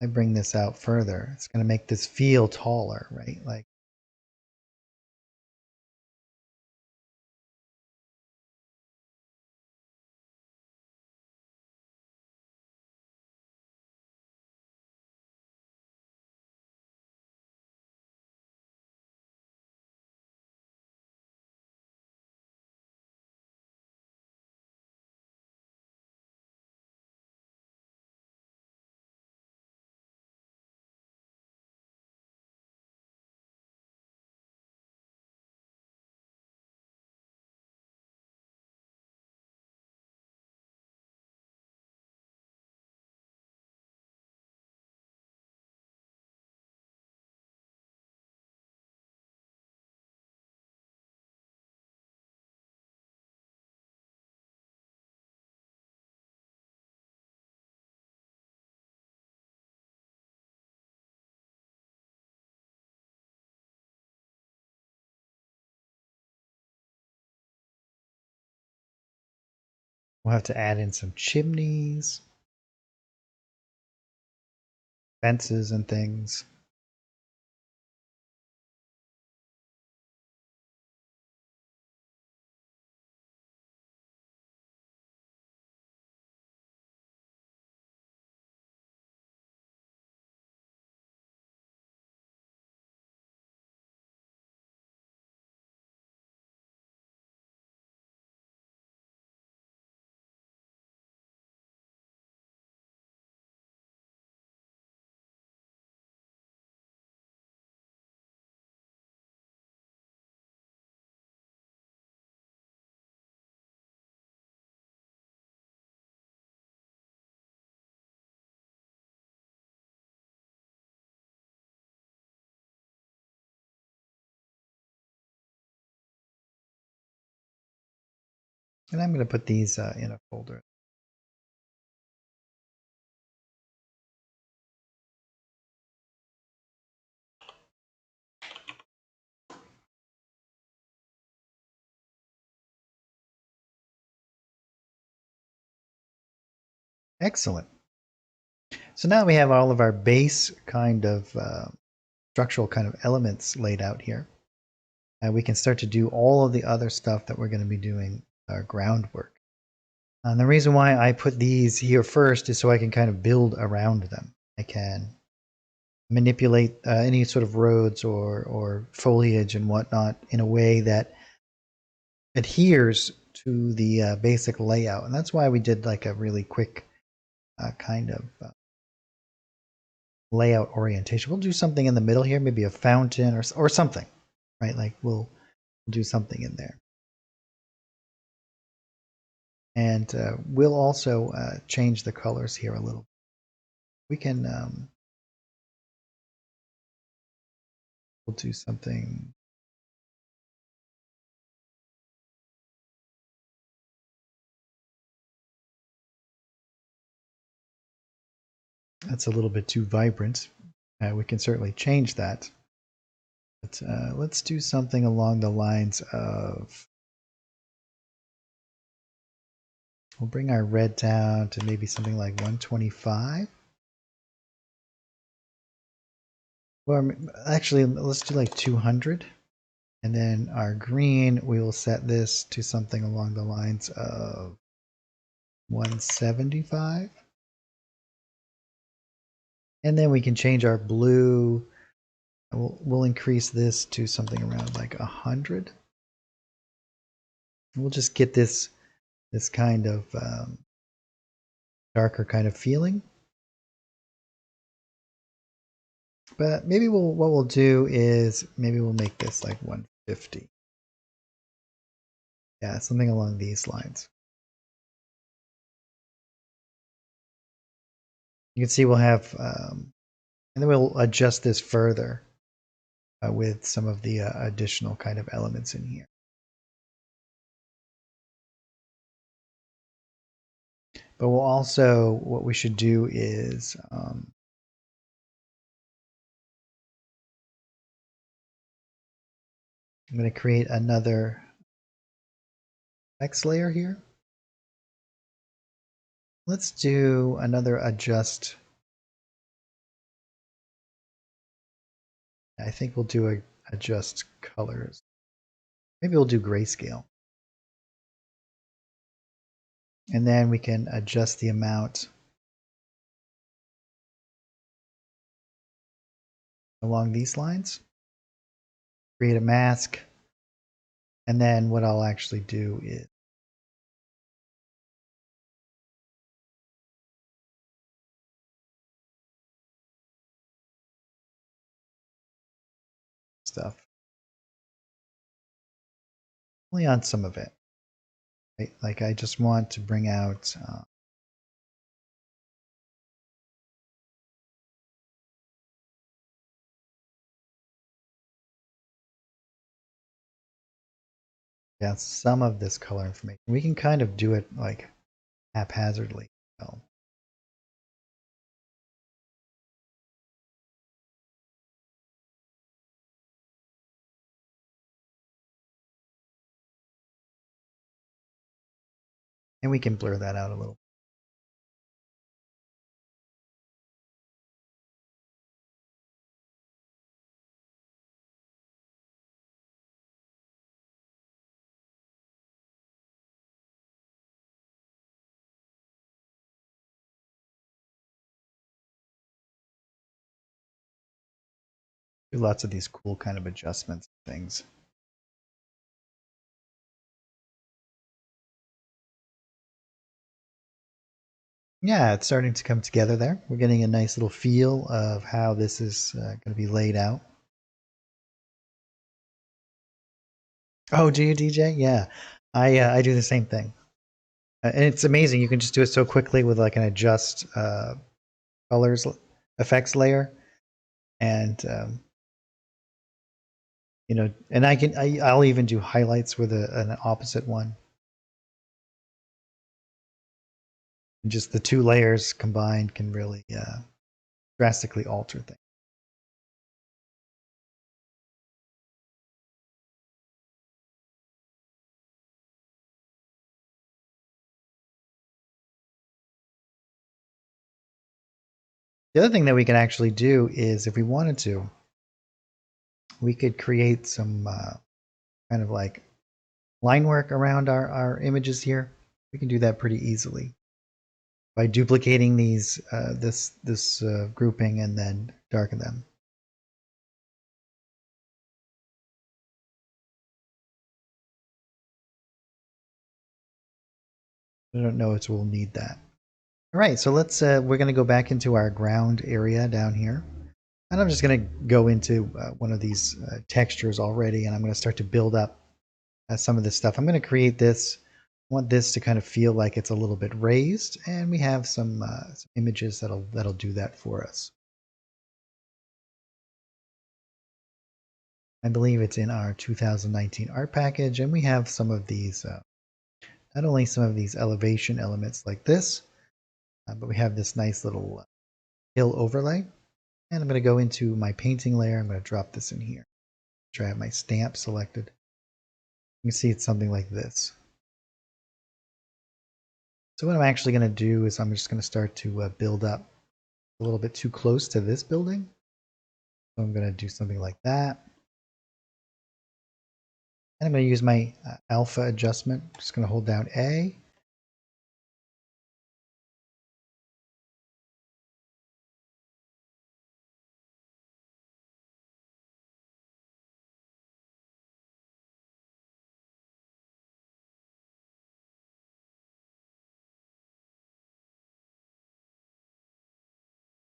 bring this out further, it's going to make this feel taller, right? Like, we'll have to add in some chimneys, fences, and things. And I'm going to put these in a folder. Excellent. So now we have all of our base kind of structural kind of elements laid out here. And we can start to do all of the other stuff that we're going to be doing our groundwork. And the reason why I put these here first is so I can kind of build around them. I can manipulate any sort of roads or foliage and whatnot in a way that adheres to the basic layout. And that's why we did like a really quick kind of layout orientation. We'll do something in the middle here, maybe a fountain or something, right? Like we'll do something in there. And we'll also change the colors here a little. We can we'll do something. That's a little bit too vibrant. We can certainly change that. But let's do something along the lines of, we'll bring our red down to maybe something like 125. Well, actually, let's do like 200. And then our green, we will set this to something along the lines of 175. And then we can change our blue. We'll increase this to something around like 100. We'll just get this kind of darker kind of feeling. But maybe what we'll do is maybe we'll make this like 150. Yeah, something along these lines. You can see we'll have, and then we'll adjust this further with some of the additional kind of elements in here. But we'll also, what we should do is I'm going to create another text layer here. Let's do another adjust. I think we'll do a adjust colors. Maybe we'll do grayscale. And then we can adjust the amount along these lines. Create a mask. And then what I'll actually do is stuff. Only on some of it. Right? Like I just want to bring out yeah, some of this color information. We can kind of do it like haphazardly. So and we can blur that out a little. Do lots of these cool kind of adjustments and things. Yeah, it's starting to come together there. We're getting a nice little feel of how this is going to be laid out. Oh, do you, DJ? Yeah, I do the same thing. And it's amazing. You can just do it so quickly with like an adjust colors effects layer. And, you know, and I'll even do highlights with an opposite one. And just the two layers combined can really drastically alter things. The other thing that we can actually do is if we wanted to, we could create some kind of like line work around our images here. We can do that pretty easily by duplicating these this grouping and then darken them. I don't know if we'll need that. All right, so let's we're going to go back into our ground area down here. And I'm just going to go into one of these textures already, and I'm going to start to build up some of this stuff. I'm going to create this. I want this to kind of feel like it's a little bit raised, and we have some images that'll do that for us. I believe it's in our 2019 art package, and we have some of these, not only some of these elevation elements like this, but we have this nice little hill overlay. And I'm going to go into my painting layer. I'm going to drop this in here. Make sure I have my stamp selected. You can see it's something like this. So what I'm actually going to do is I'm just going to start to build up a little bit too close to this building. So I'm going to do something like that. And I'm going to use my alpha adjustment. I'm just going to hold down A.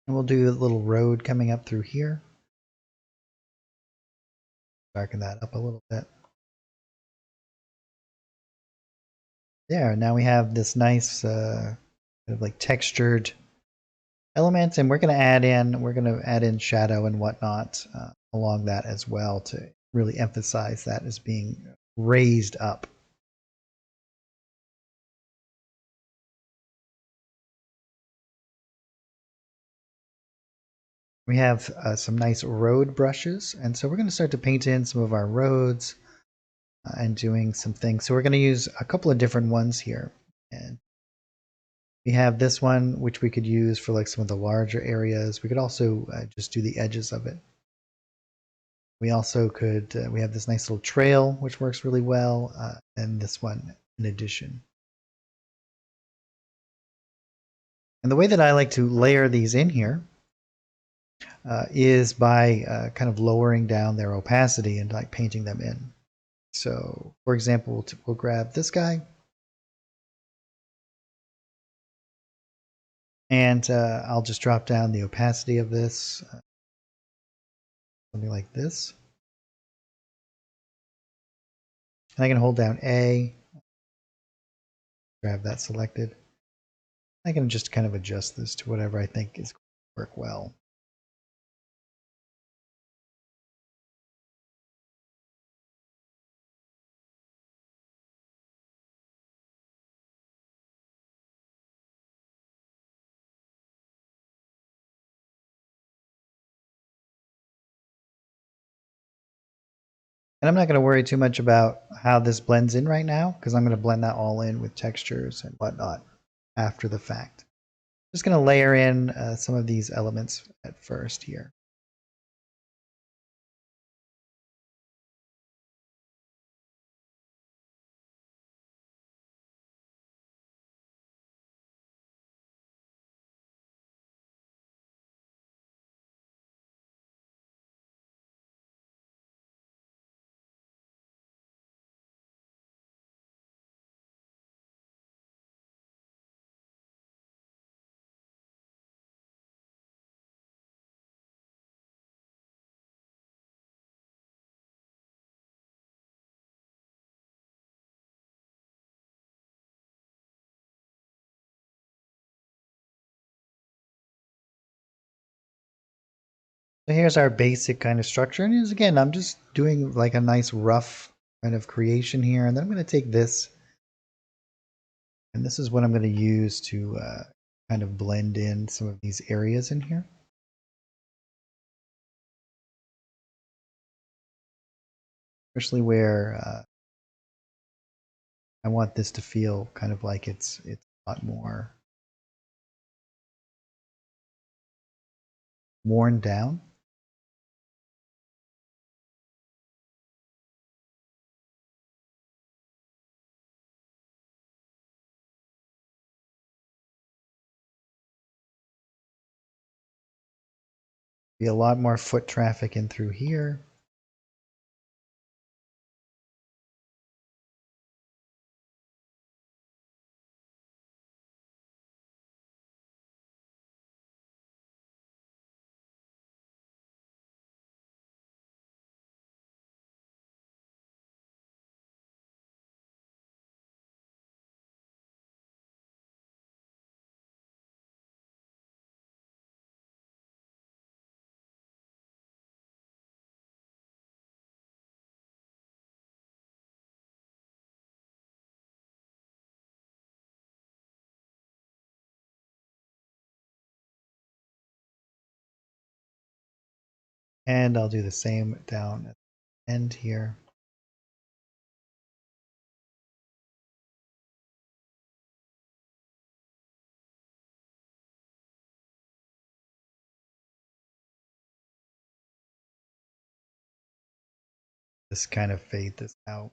And we'll do a little road coming up through here. Darken that up a little bit. There, now we have this nice kind of like textured elements, and we're going to add in shadow and whatnot along that as well to really emphasize that as being raised up. We have some nice road brushes, and so we're going to start to paint in some of our roads and doing some things. So we're going to use a couple of different ones here. And we have this one, which we could use for like some of the larger areas. We could also just do the edges of it. We also could, we have this nice little trail, which works really well, and this one in addition. And the way that I like to layer these in here is by kind of lowering down their opacity and like painting them in. So for example, we'll grab this guy and I'll just drop down the opacity of this, something like this. And I can hold down A, grab that selected. I can just kind of adjust this to whatever I think is going to work well. And I'm not going to worry too much about how this blends in right now, because I'm going to blend that all in with textures and whatnot after the fact. Just going to layer in some of these elements at first here. So here's our basic kind of structure. And again, I'm just doing like a nice rough kind of creation here. And then I'm going to take this, and this is what I'm going to use to kind of blend in some of these areas in here. Especially where I want this to feel kind of like it's a lot more worn down. Be a lot more foot traffic in through here. And I'll do the same down at the end here. Just kind of fade this out.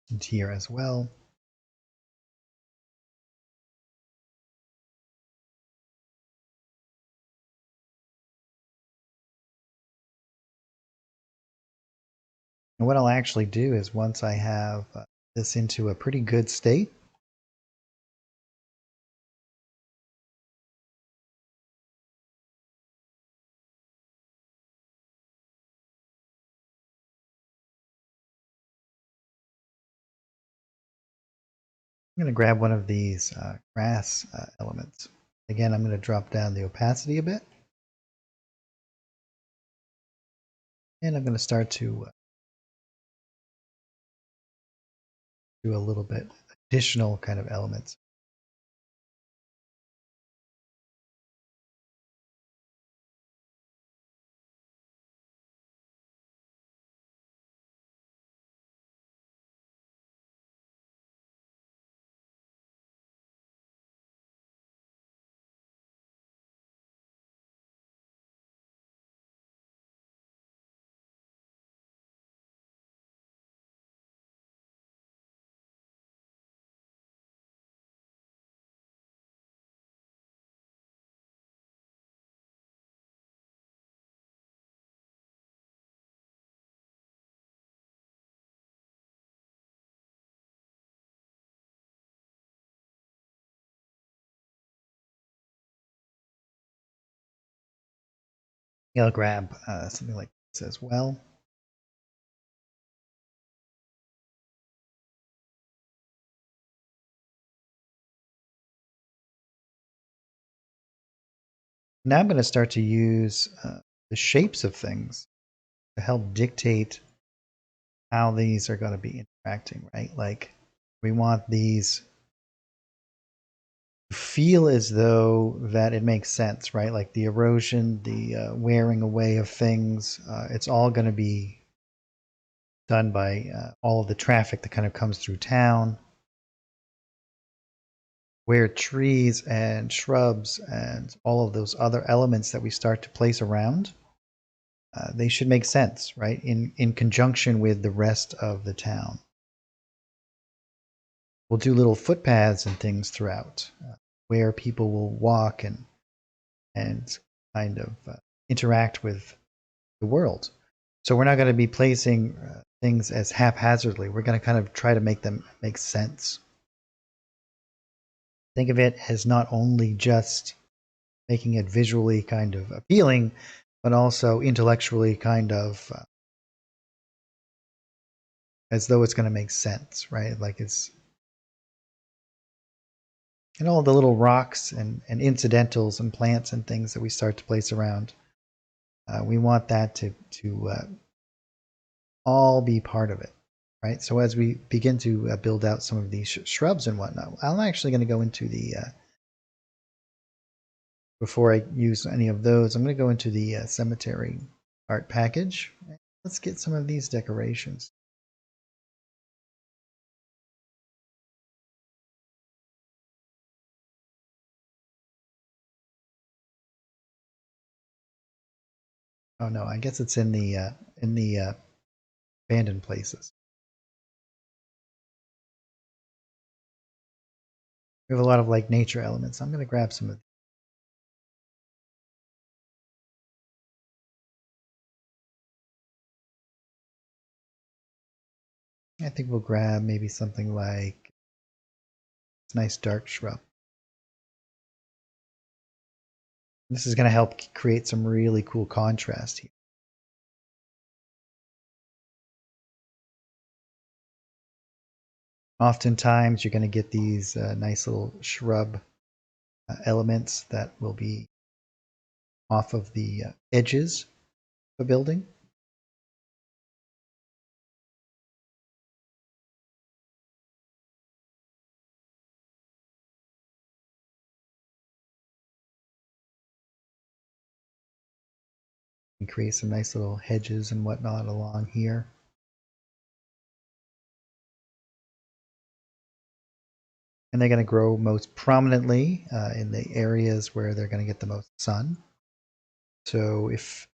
And here as well. And what I'll actually do is once I have this into a pretty good state, I'm going to grab one of these grass elements. Again, I'm going to drop down the opacity a bit. And I'm going to start to do a little bit additional kind of elements. I'll grab something like this as well. Now I'm going to start to use the shapes of things to help dictate how these are going to be interacting, right? Like we want these to feel as though that it makes sense, right? Like the erosion, the wearing away of things, it's all going to be done by all of the traffic that kind of comes through town, where trees and shrubs and all of those other elements that we start to place around, they should make sense, right? In conjunction with the rest of the town. We'll do little footpaths and things throughout where people will walk and kind of interact with the world. So we're not going to be placing things as haphazardly. We're going to kind of try to make them make sense. Think of it as not only just making it visually kind of appealing, but also intellectually kind of as though it's going to make sense, right? Like it's, and all the little rocks and incidentals and plants and things that we start to place around. We want that to all be part of it, right? So as we begin to build out some of these shrubs and whatnot, I'm actually going to go into the, before I use any of those, I'm going to go into the cemetery art package. Let's get some of these decorations. Oh no, I guess it's in the abandoned places. We have a lot of like nature elements. I'm going to grab some of. I think we'll grab maybe something like this nice dark shrub. This is going to help create some really cool contrast here. Oftentimes, you're going to get these nice little shrub elements that will be off of the edges of a building. And create some nice little hedges and whatnot along here. And they're going to grow most prominently in the areas where they're going to get the most sun. So if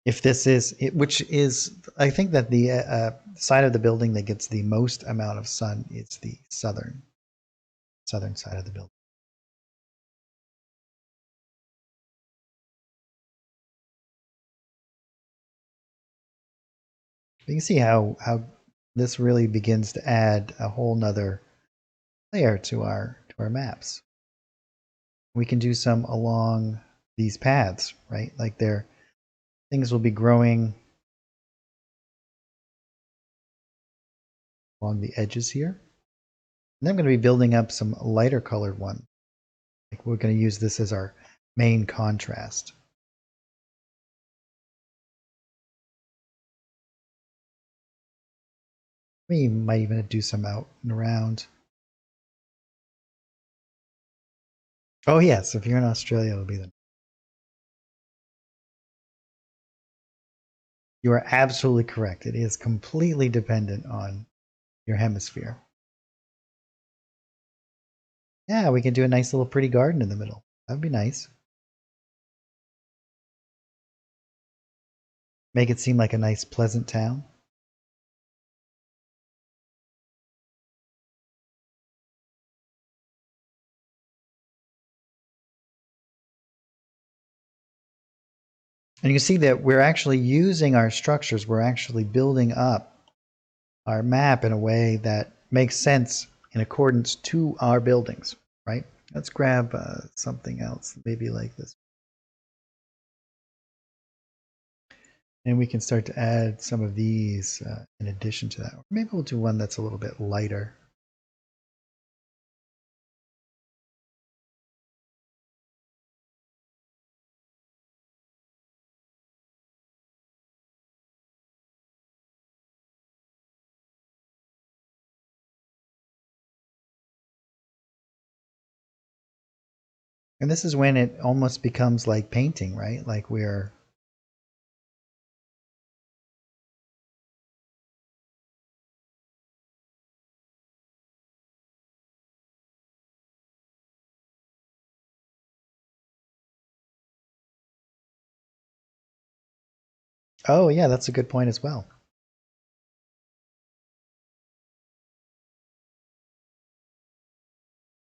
this is, which is, I think that the side of the building that gets the most amount of sun is the southern side of the building. You can see how this really begins to add a whole nother layer to our maps. We can do some along these paths, right? Like things will be growing along the edges here. And I'm going to be building up some lighter colored ones. Like we're going to use this as our main contrast. We might even do some out and around. Oh yes, if you're in Australia, it'll be the. You are absolutely correct. It is completely dependent on your hemisphere. Yeah, we can do a nice little pretty garden in the middle. That'd be nice. Make it seem like a nice, pleasant town. And you can see that we're actually using our structures. We're actually building up our map in a way that makes sense in accordance to our buildings, right? Let's grab something else, maybe like this. And we can start to add some of these in addition to that. Maybe we'll do one that's a little bit lighter. And this is when it almost becomes like painting, right? Like we're. Oh yeah, that's a good point as well.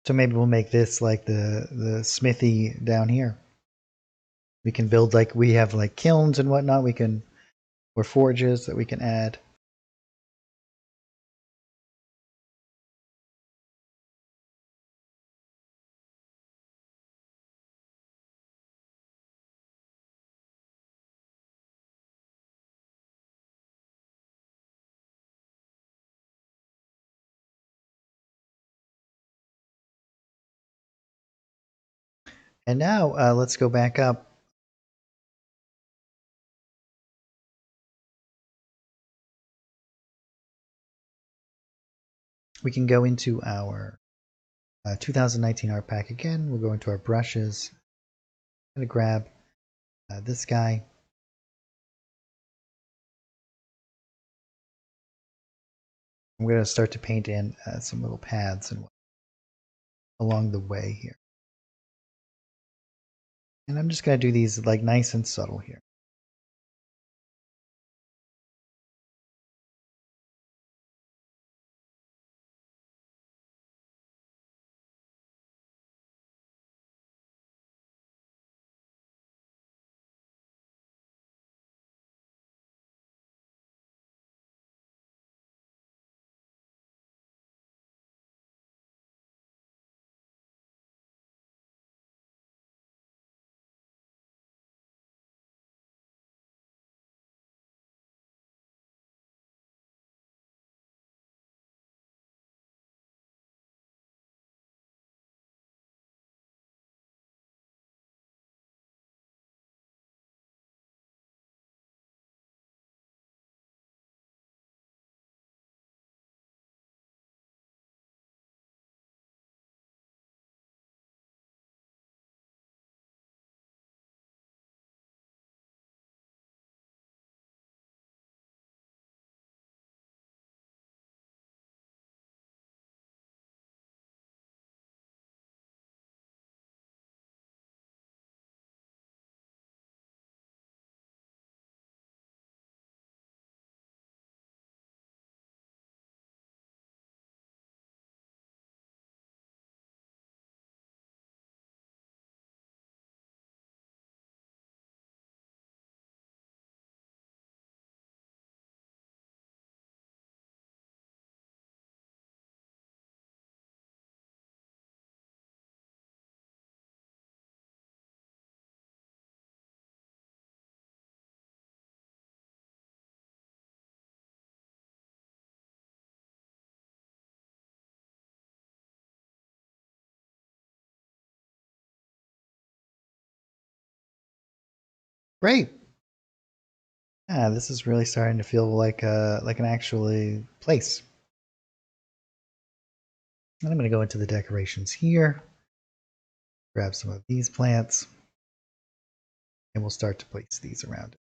So maybe we'll make this like the smithy down here. We can build like we have like kilns and whatnot. We can, or forges that we can add. And now let's go back up. We can go into our 2019 art pack again. We'll go into our brushes. I'm going to grab this guy. I'm going to start to paint in some little paths and along the way here. And I'm just going to do these like nice and subtle here. Great. Yeah, this is really starting to feel like an actually place. And I'm going to go into the decorations here, grab some of these plants, and we'll start to place these around it.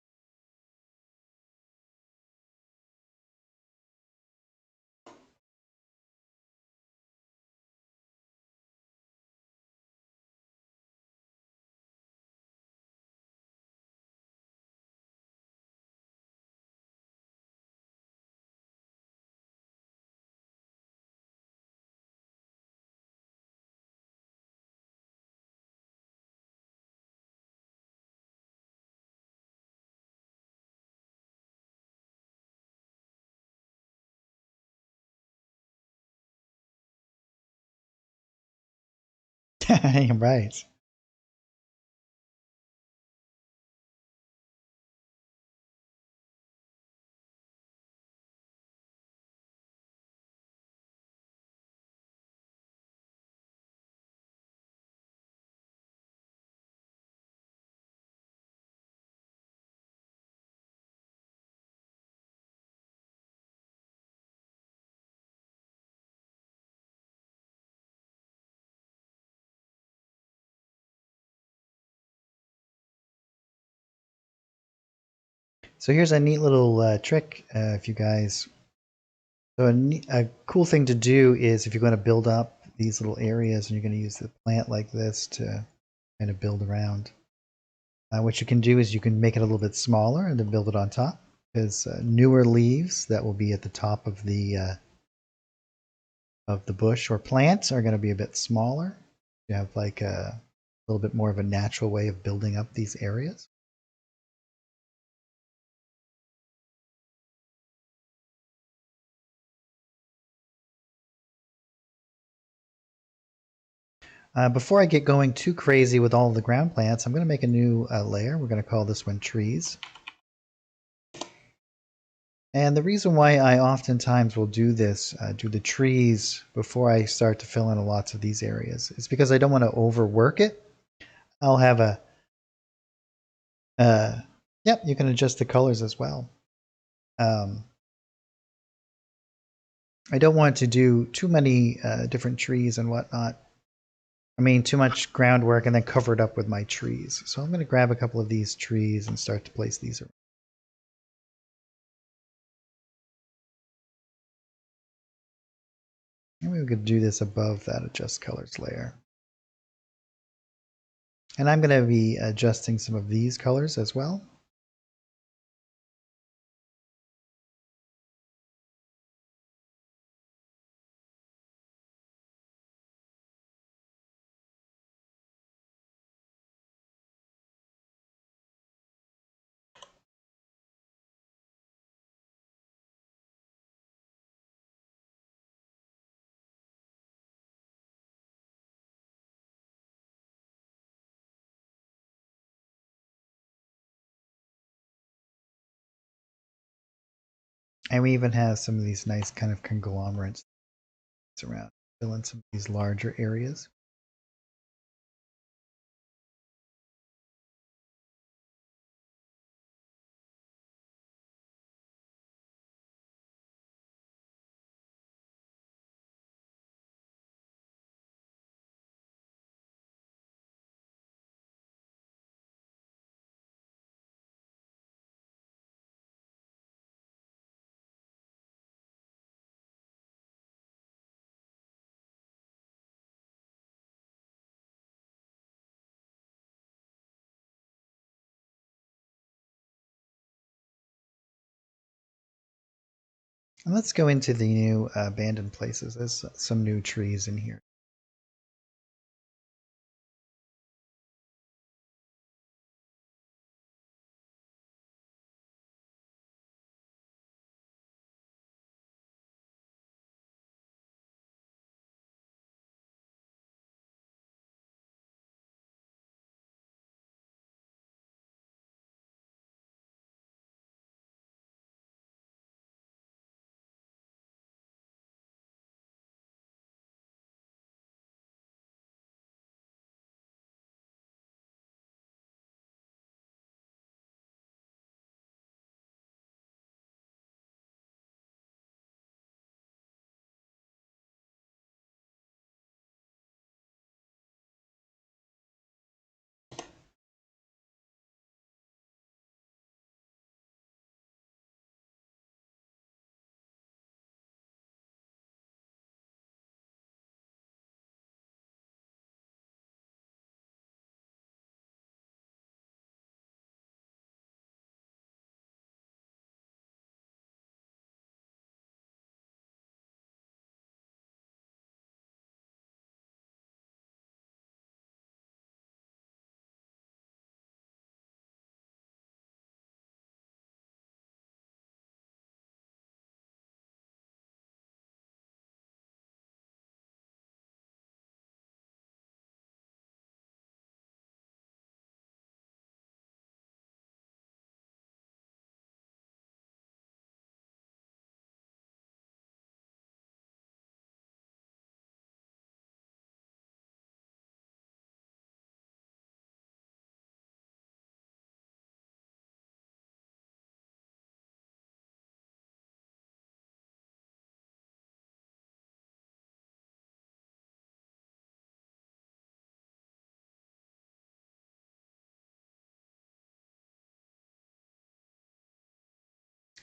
Right. So here's a neat little trick if you guys. So a cool thing to do is if you're going to build up these little areas and you're going to use the plant like this to kind of build around. What you can do is you can make it a little bit smaller and then build it on top, because newer leaves that will be at the top of the bush or plant are going to be a bit smaller. You have like a little bit more of a natural way of building up these areas. Before I get going too crazy with all the ground plants, I'm going to make a new layer. We're going to call this one trees. And the reason why I oftentimes will do this, do the trees before I start to fill in lots of these areas, is because I don't want to overwork it. I'll have yep, you can adjust the colors as well. Um, I don't want to do too many different trees and whatnot. I mean, too much groundwork and then cover it up with my trees. So I'm going to grab a couple of these trees and start to place these around. And we could do this above that adjust colors layer. And I'm going to be adjusting some of these colors as well. And we even have some of these nice kind of conglomerates around, fill in some of these larger areas. And let's go into the new abandoned places. There's some new trees in here.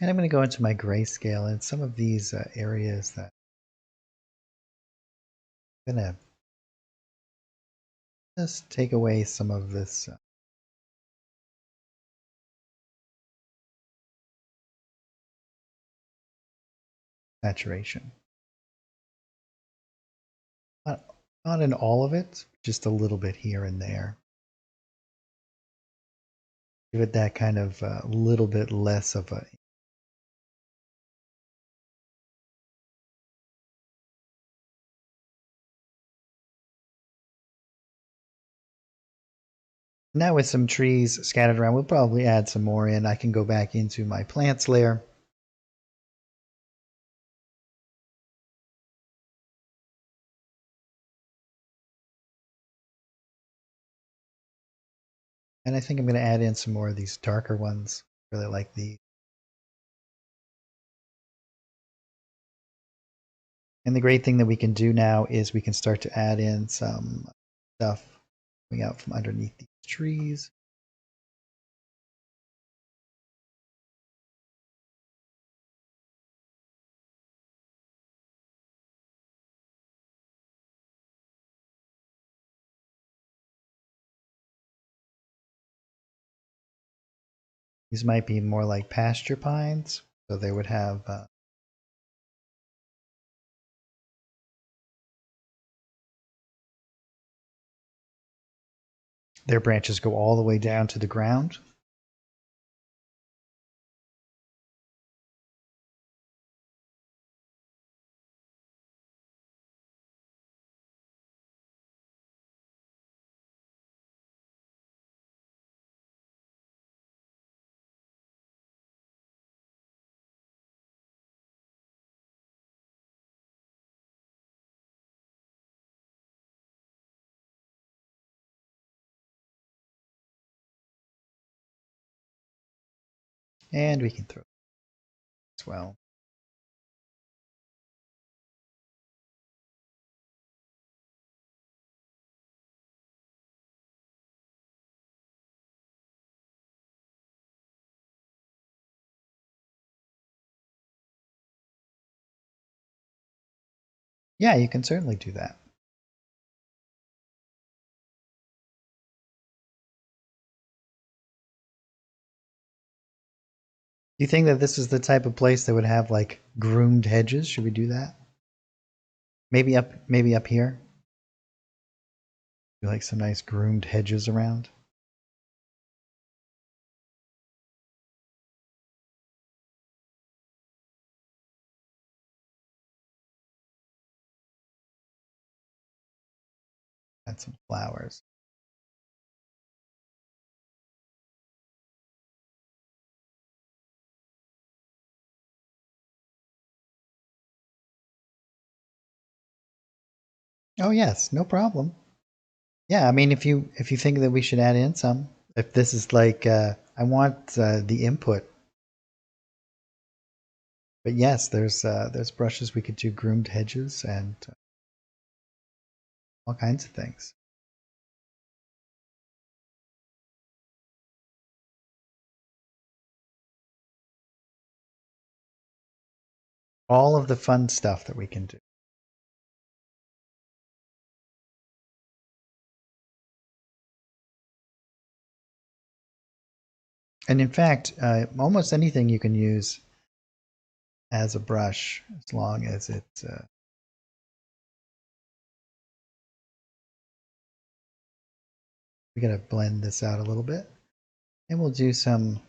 And I'm going to go into my grayscale and some of these areas that I'm going to just take away some of this saturation. Not in all of it, just a little bit here and there. Give it that kind of little bit less of a. Now with some trees scattered around, we'll probably add some more in. I can go back into my plants layer. And I think I'm going to add in some more of these darker ones. Really like these. And the great thing that we can do now is we can start to add in some stuff coming out from underneath these trees. These might be more like pasture pines, so they would have their branches go all the way down to the ground. And we can throw as well. Yeah, you can certainly do that. Do you think that this is the type of place that would have like groomed hedges? Should we do that? Maybe up here. Do like some nice groomed hedges around. Add some flowers. Oh yes, no problem. Yeah, I mean, if you think that we should add in some, if this is like, I want the input. But yes, there's brushes we could do groomed hedges and all kinds of things. All of the fun stuff that we can do. And in fact, almost anything you can use as a brush, as long as it. We got to blend this out a little bit, and we'll do some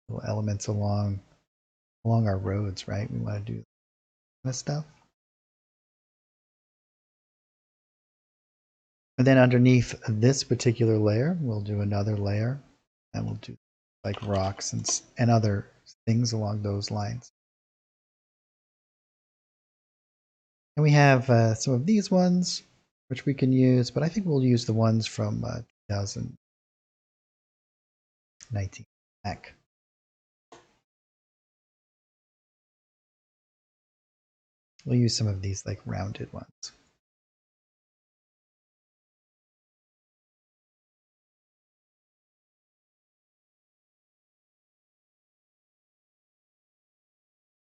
little elements along our roads, right? We want to do this stuff. And then underneath this particular layer, we'll do another layer, and we'll do like rocks and other things along those lines. And we have some of these ones, which we can use, but I think we'll use the ones from 2019 back. We'll use some of these like rounded ones.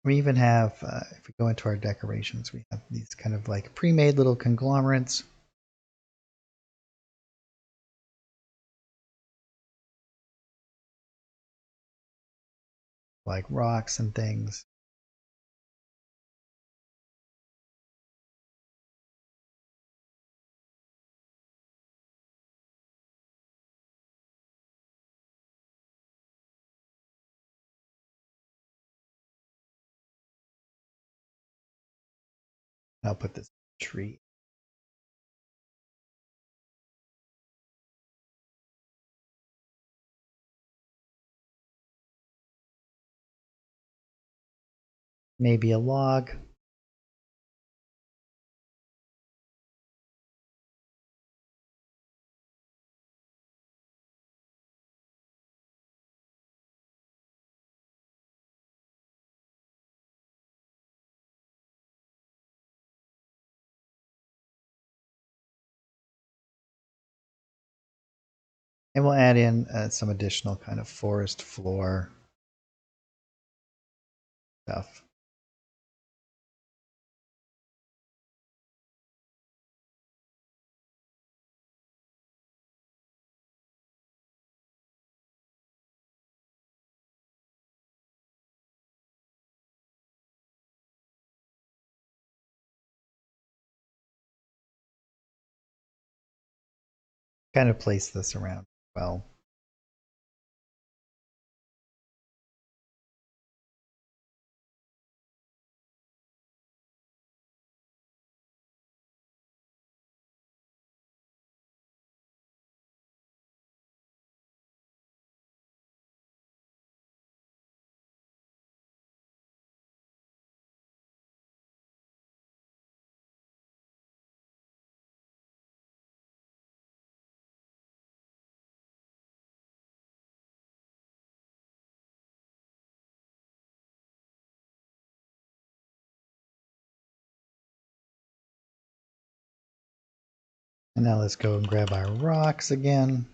We even have, if we go into our decorations, we have these kind of like pre-made little conglomerates. Like rocks and things. I'll put this tree. Maybe a log. And we'll add in some additional kind of forest floor stuff. Kind of place this around well. And now let's go and grab our rocks again.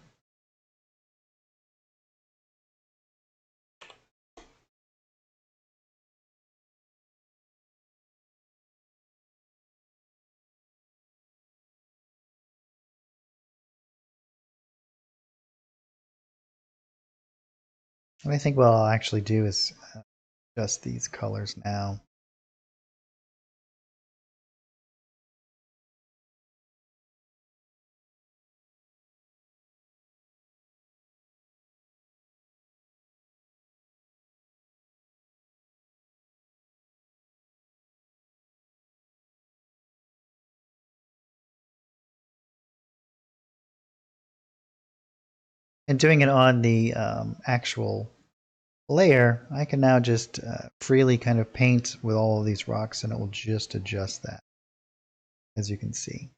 And I think what I'll actually do is adjust these colors now. And doing it on the actual layer, I can now just freely kind of paint with all of these rocks and it will just adjust that, as you can see.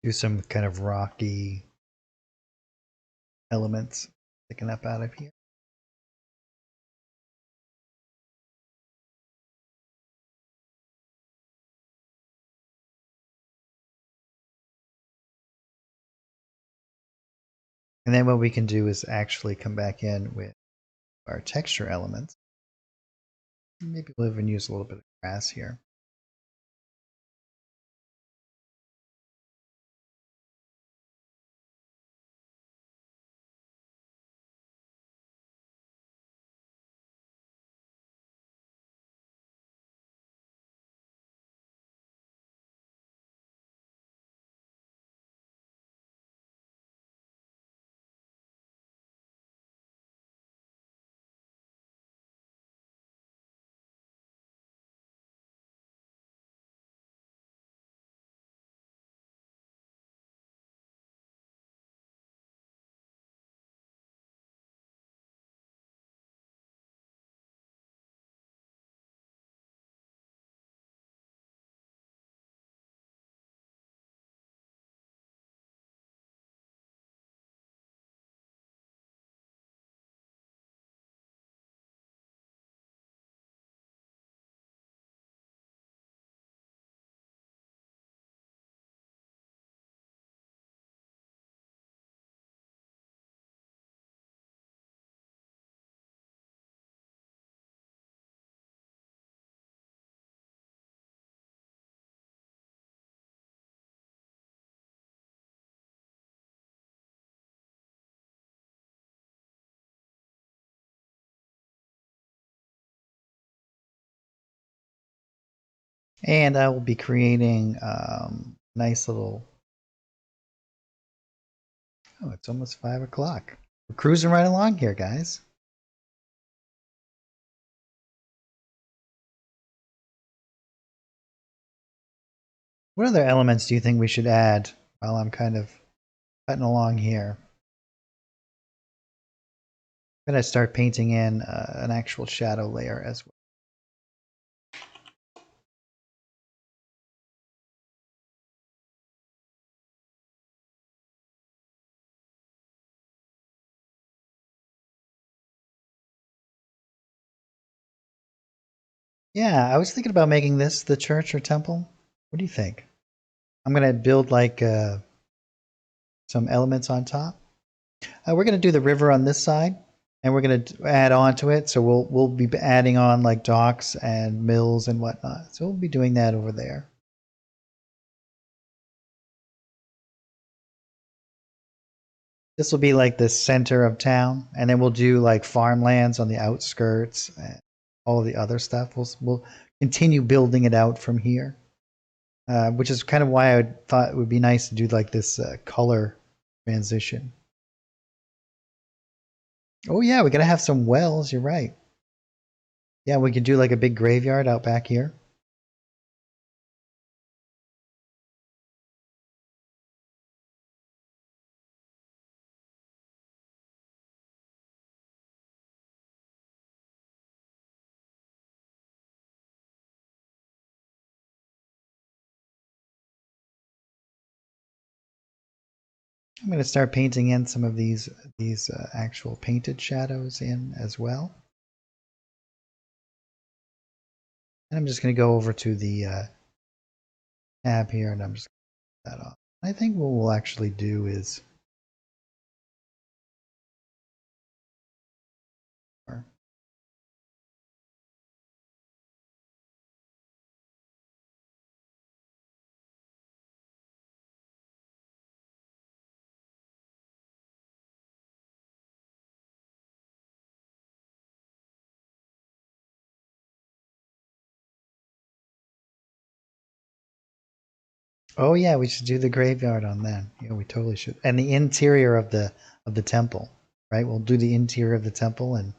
Do some kind of rocky elements sticking up out of here. And then what we can do is actually come back in with our texture elements. Maybe we'll even use a little bit of grass here. And I will be creating nice little. Oh, it's almost 5 o'clock. We're cruising right along here, guys. What other elements do you think we should add while I'm kind of cutting along here? I'm going to start painting in an actual shadow layer as well. Yeah, I was thinking about making this the church or temple. What do you think? I'm going to build like some elements on top. We're going to do the river on this side, and we're going to add on to it. So we'll be adding on like docks and mills and whatnot. So we'll be doing that over there. This will be like the center of town, and then we'll do like farmlands on the outskirts and all the other stuff. We'll continue building it out from here, which is kind of why I thought it would be nice to do like this color transition. Oh yeah, we gotta have some wells. You're right. Yeah, we could do like a big graveyard out back here. I'm going to start painting in some of these actual painted shadows in as well. And I'm just going to go over to the tab here, and I'm just going to that off. I think what we'll actually do is oh yeah, we should do the graveyard on that. Yeah, we totally should. And the interior of the temple, right? We'll do the interior of the temple and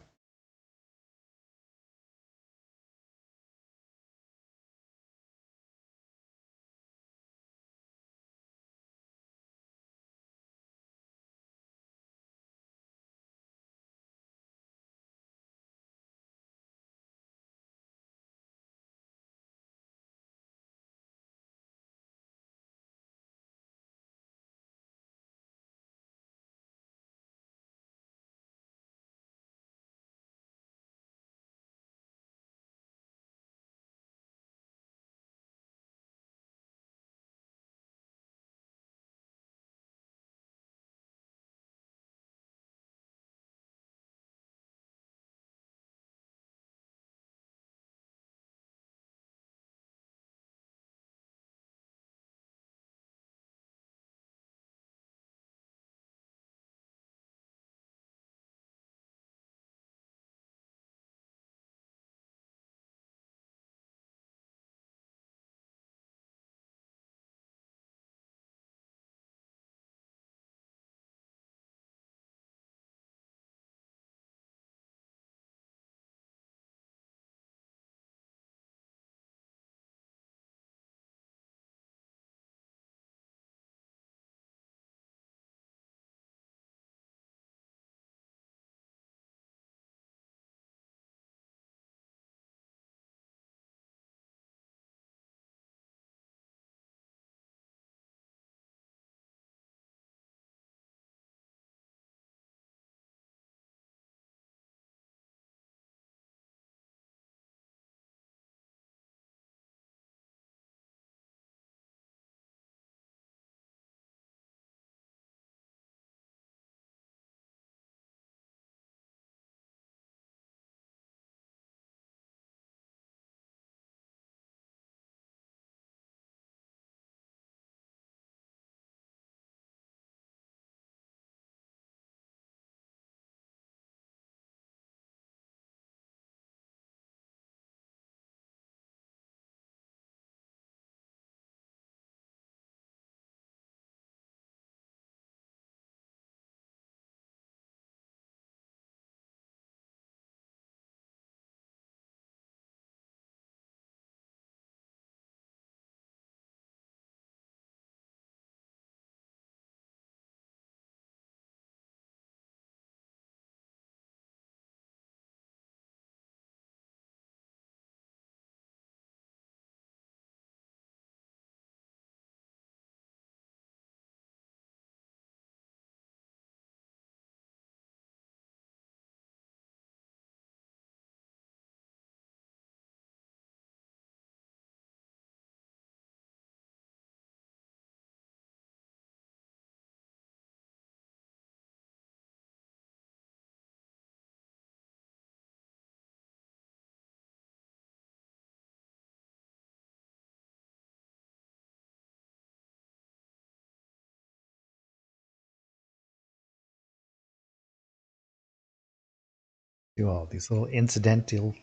do all these little incidental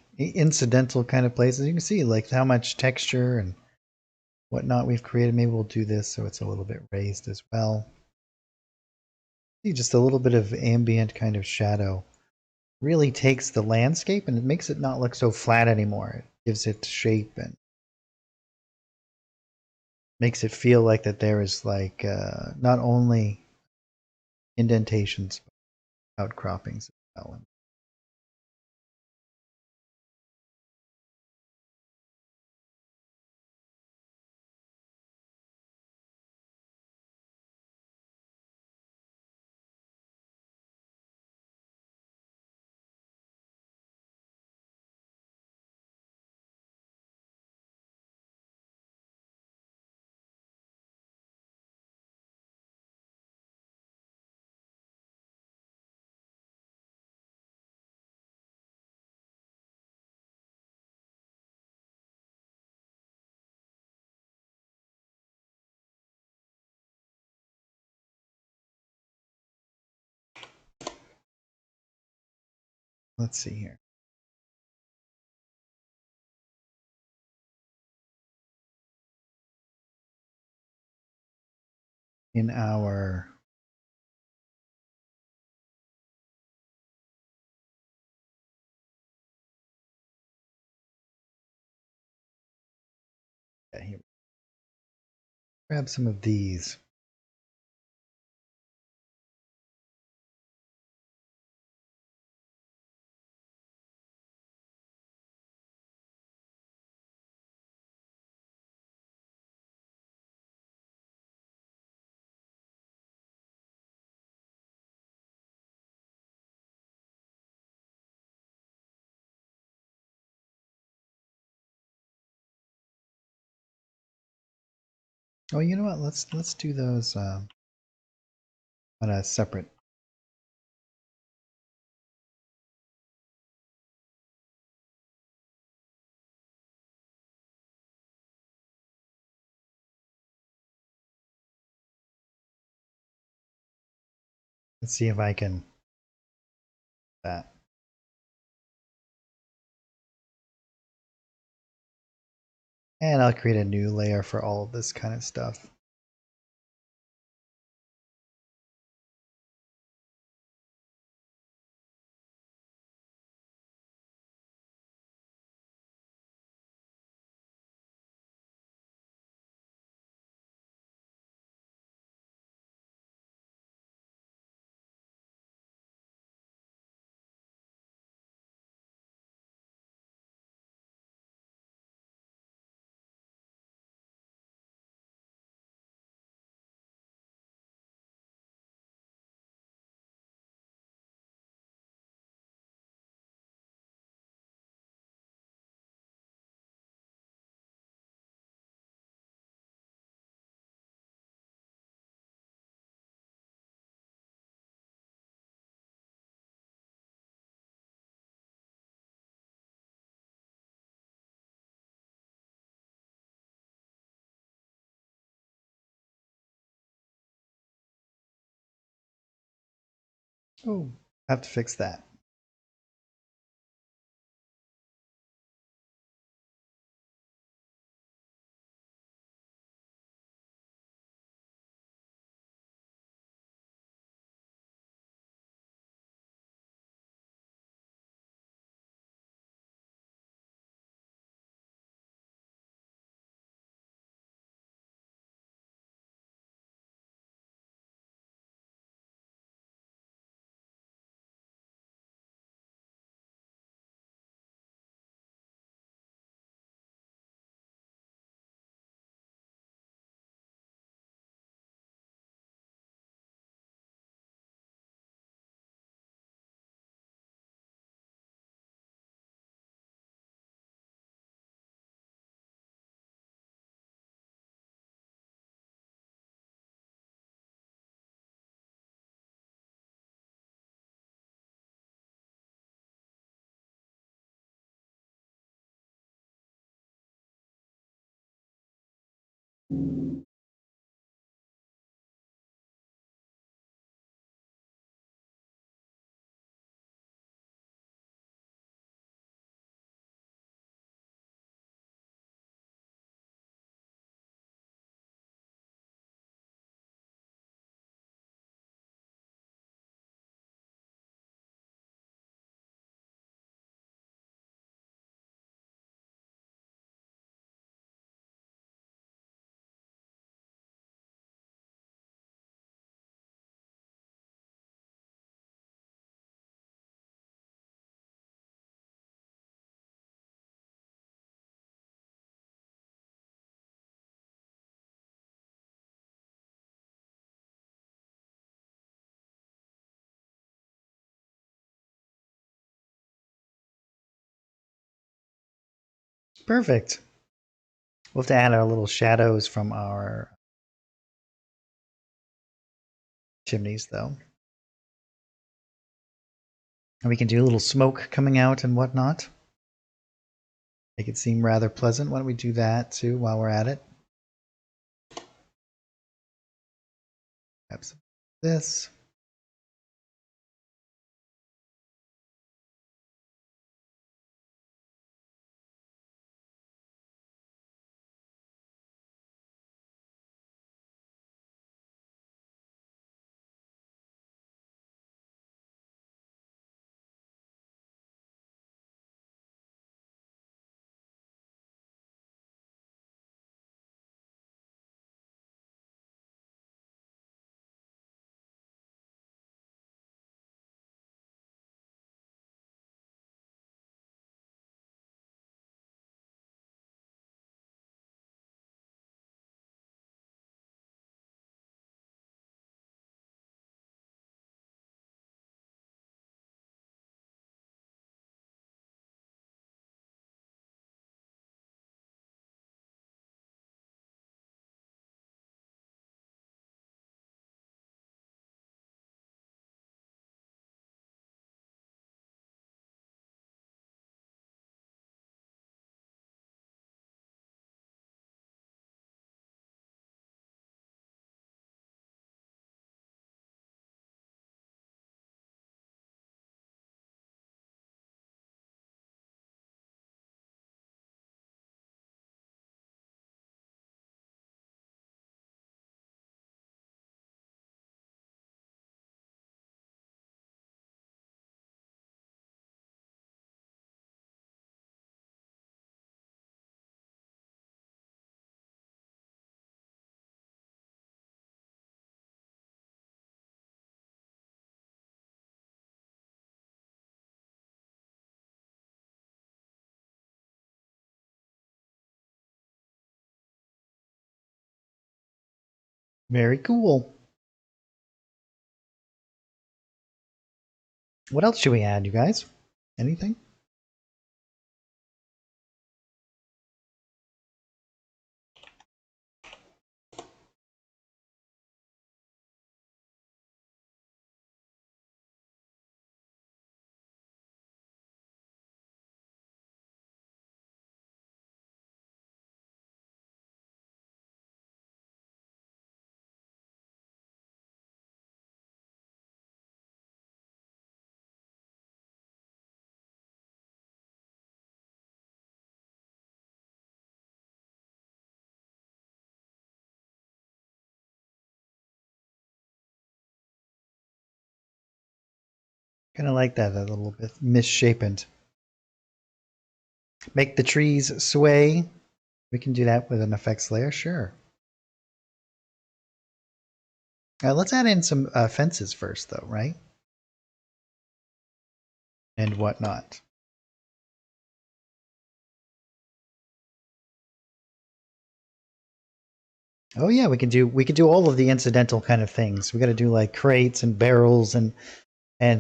kind of places. You can see like how much texture and whatnot we've created. Maybe we'll do this so it's a little bit raised as well. See, just a little bit of ambient kind of shadow really takes the landscape and it makes it not look so flat anymore. It gives it shape and makes it feel like that there is like not only indentations but outcroppings as well. Let's see here. In our here, grab some of these. Oh, you know what? Let's do those on a separate. Let's see if I can that. And I'll create a new layer for all of this kind of stuff. Oh, I have to fix that. Perfect. We'll have to add our little shadows from our chimneys, though. And we can do a little smoke coming out and whatnot. Make it seem rather pleasant. Why don't we do that, too, while we're at it? Grab some of this. Very cool. What else should we add, you guys? Anything? Kind of like that a little bit misshapen. Make the trees sway. We can do that with an effects layer, sure. Let's add in some fences first, though, right? And whatnot. Oh yeah, we can do all of the incidental kind of things. We got to do like crates and barrels and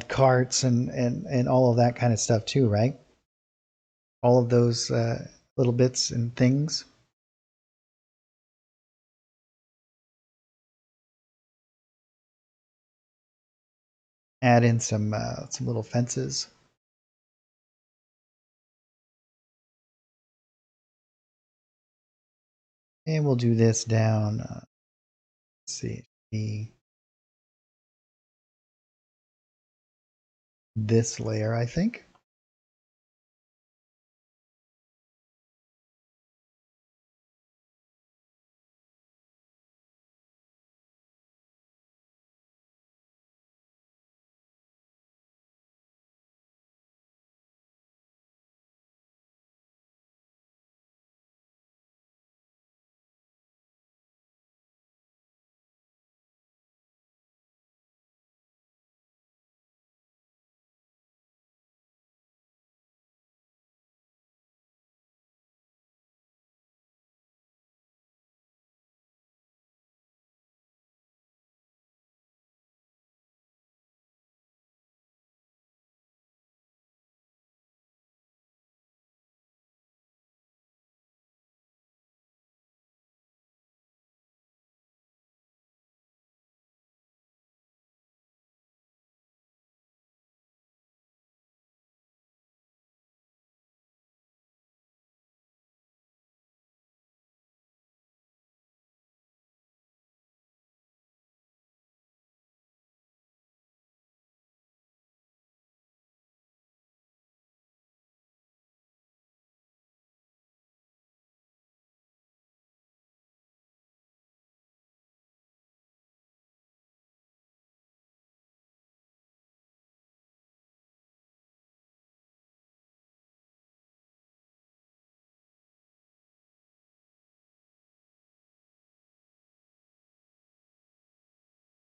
carts and all of that kind of stuff too, right? All of those little bits and things. Add in some little fences. And we'll do this down. Let's see, this layer, I think.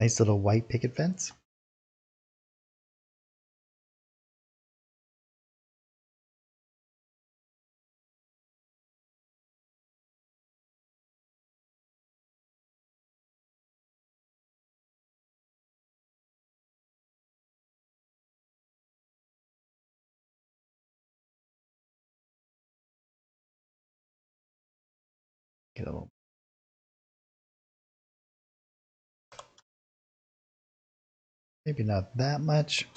Nice little white picket fence. Get a little. Maybe not that much.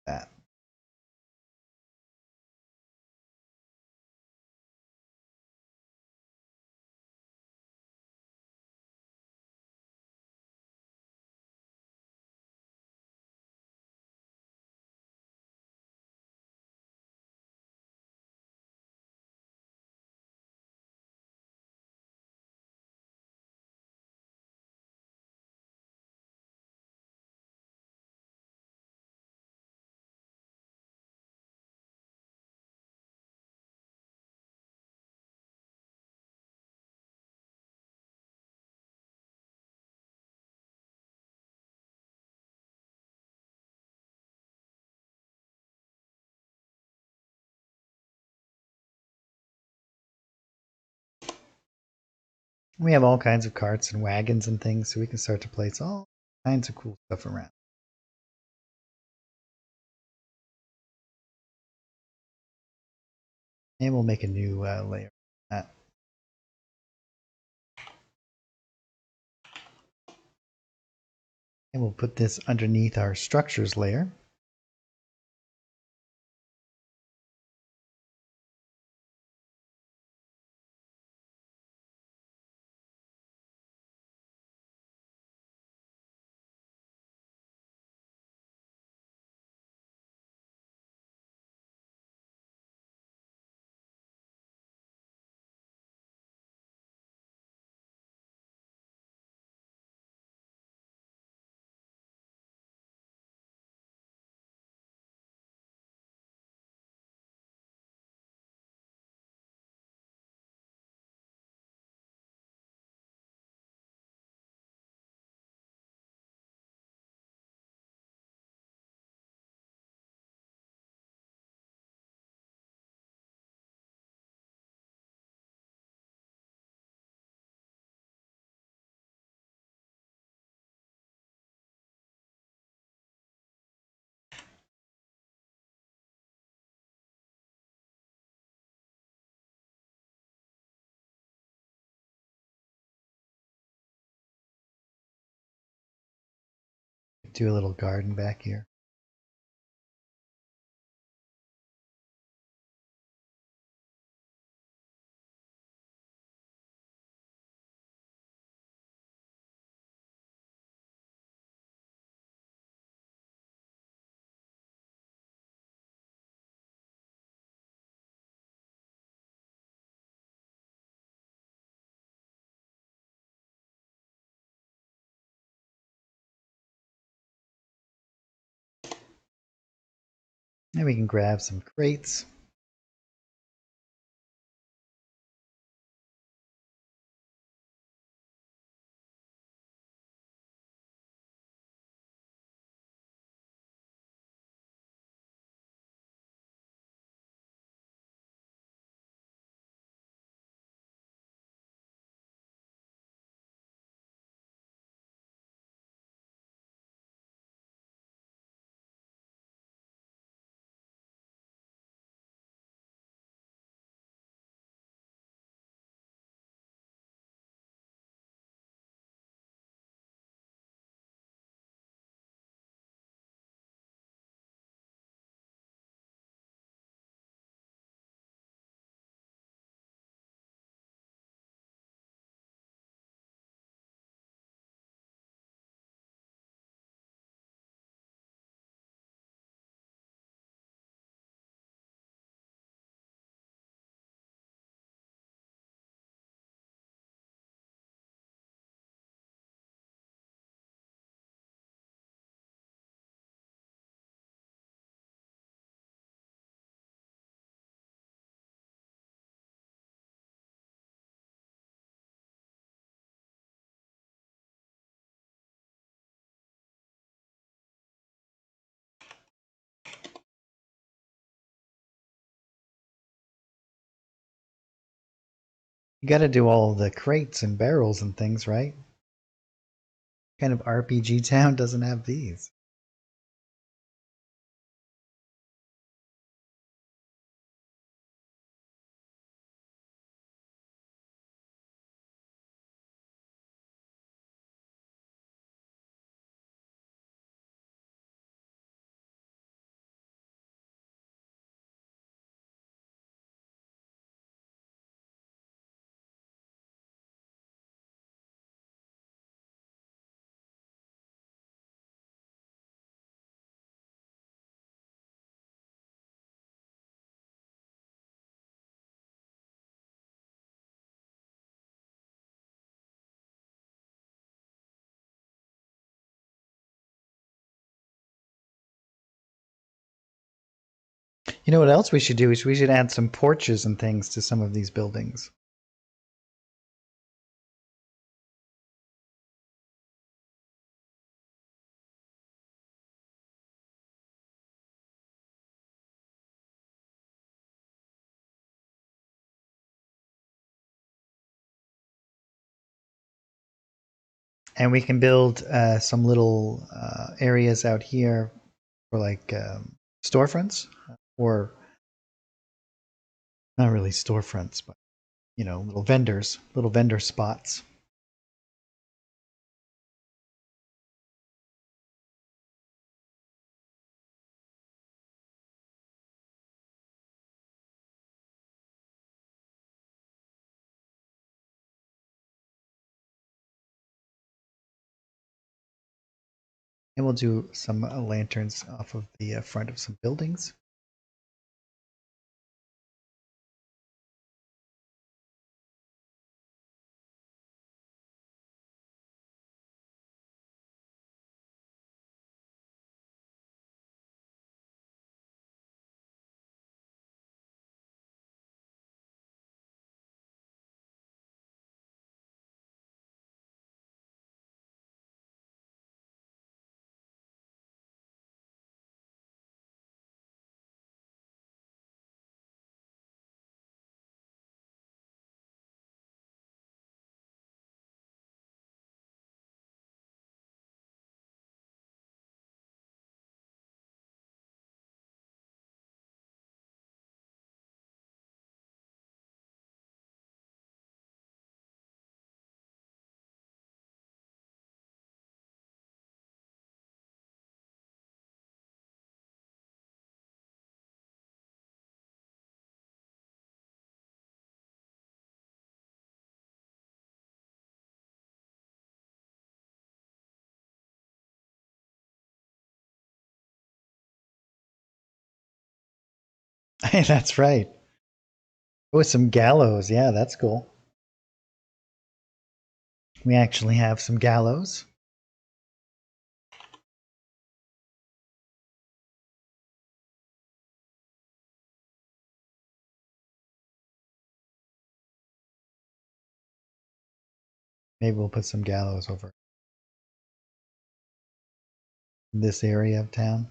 That. We have all kinds of carts and wagons and things, so we can start to place all kinds of cool stuff around. And we'll make a new layer. And we'll put this underneath our structures layer. Do a little garden back here. And we can grab some crates. You got to do all the crates and barrels and things, right? What kind of RPG town doesn't have these? You know what else we should do? We should add some porches and things to some of these buildings. And we can build some little areas out here for like storefronts, or not really storefronts, but little vendors, little vendor spots. And we'll do some lanterns off of the front of some buildings. That's right. Oh, some gallows. Yeah, that's cool. We actually have some gallows. Maybe we'll put some gallows over in this area of town.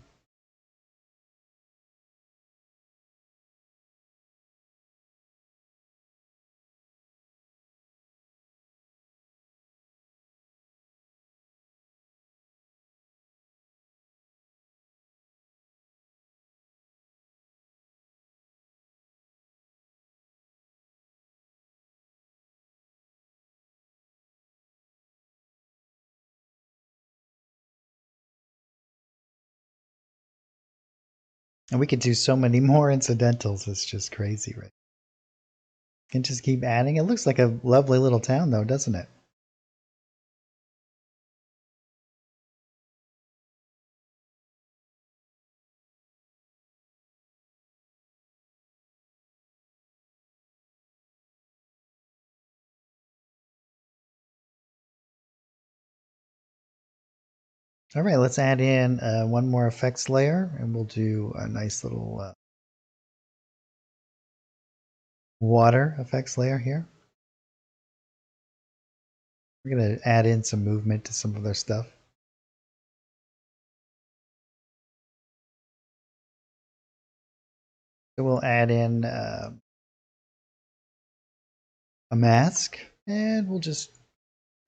And we could do so many more incidentals. It's just crazy, right? Can just keep adding. It looks like a lovely little town, though, doesn't it? All right, let's add in one more effects layer, and we'll do a nice little water effects layer here. We're going to add in some movement to some of their stuff. So we'll add in a a mask, and we'll just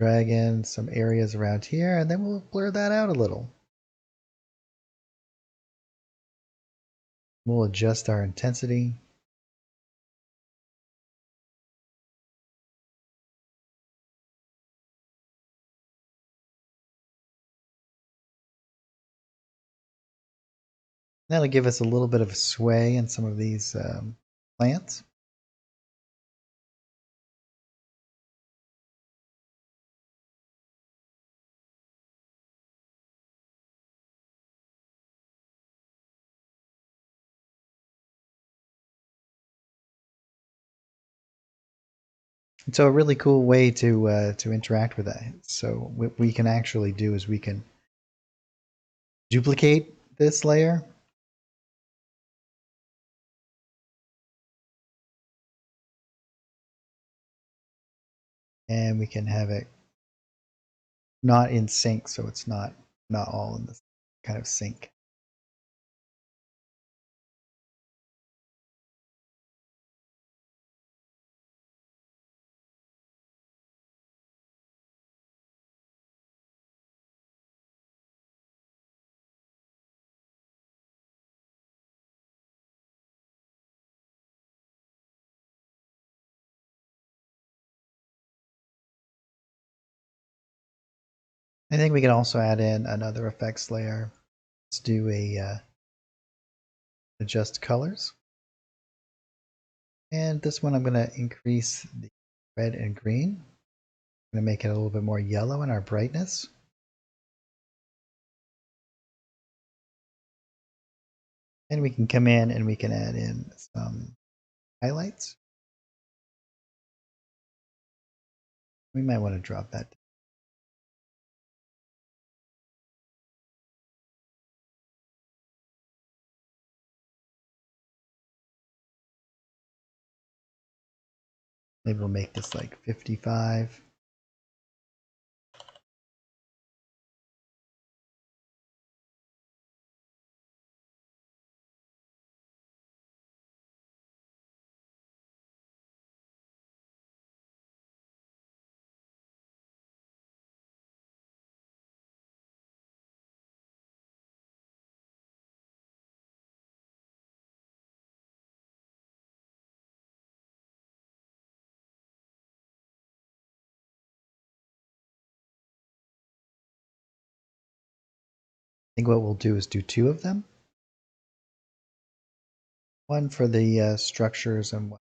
drag in some areas around here, and then we'll blur that out a little. We'll adjust our intensity. That'll give us a little bit of sway in some of these plants. So a really cool way to interact with that. So what we can actually do is we can duplicate this layer, and we can have it not in sync, so it's not all in this kind of sync. I think we can also add in another effects layer. Let's do a adjust colors. And this one I'm going to increase the red and green. I'm going to make it a little bit more yellow in our brightness. And we can come in and we can add in some highlights. We might want to drop that. Maybe we'll make this like 55. I think what we'll do is do two of them. One for the structures and one.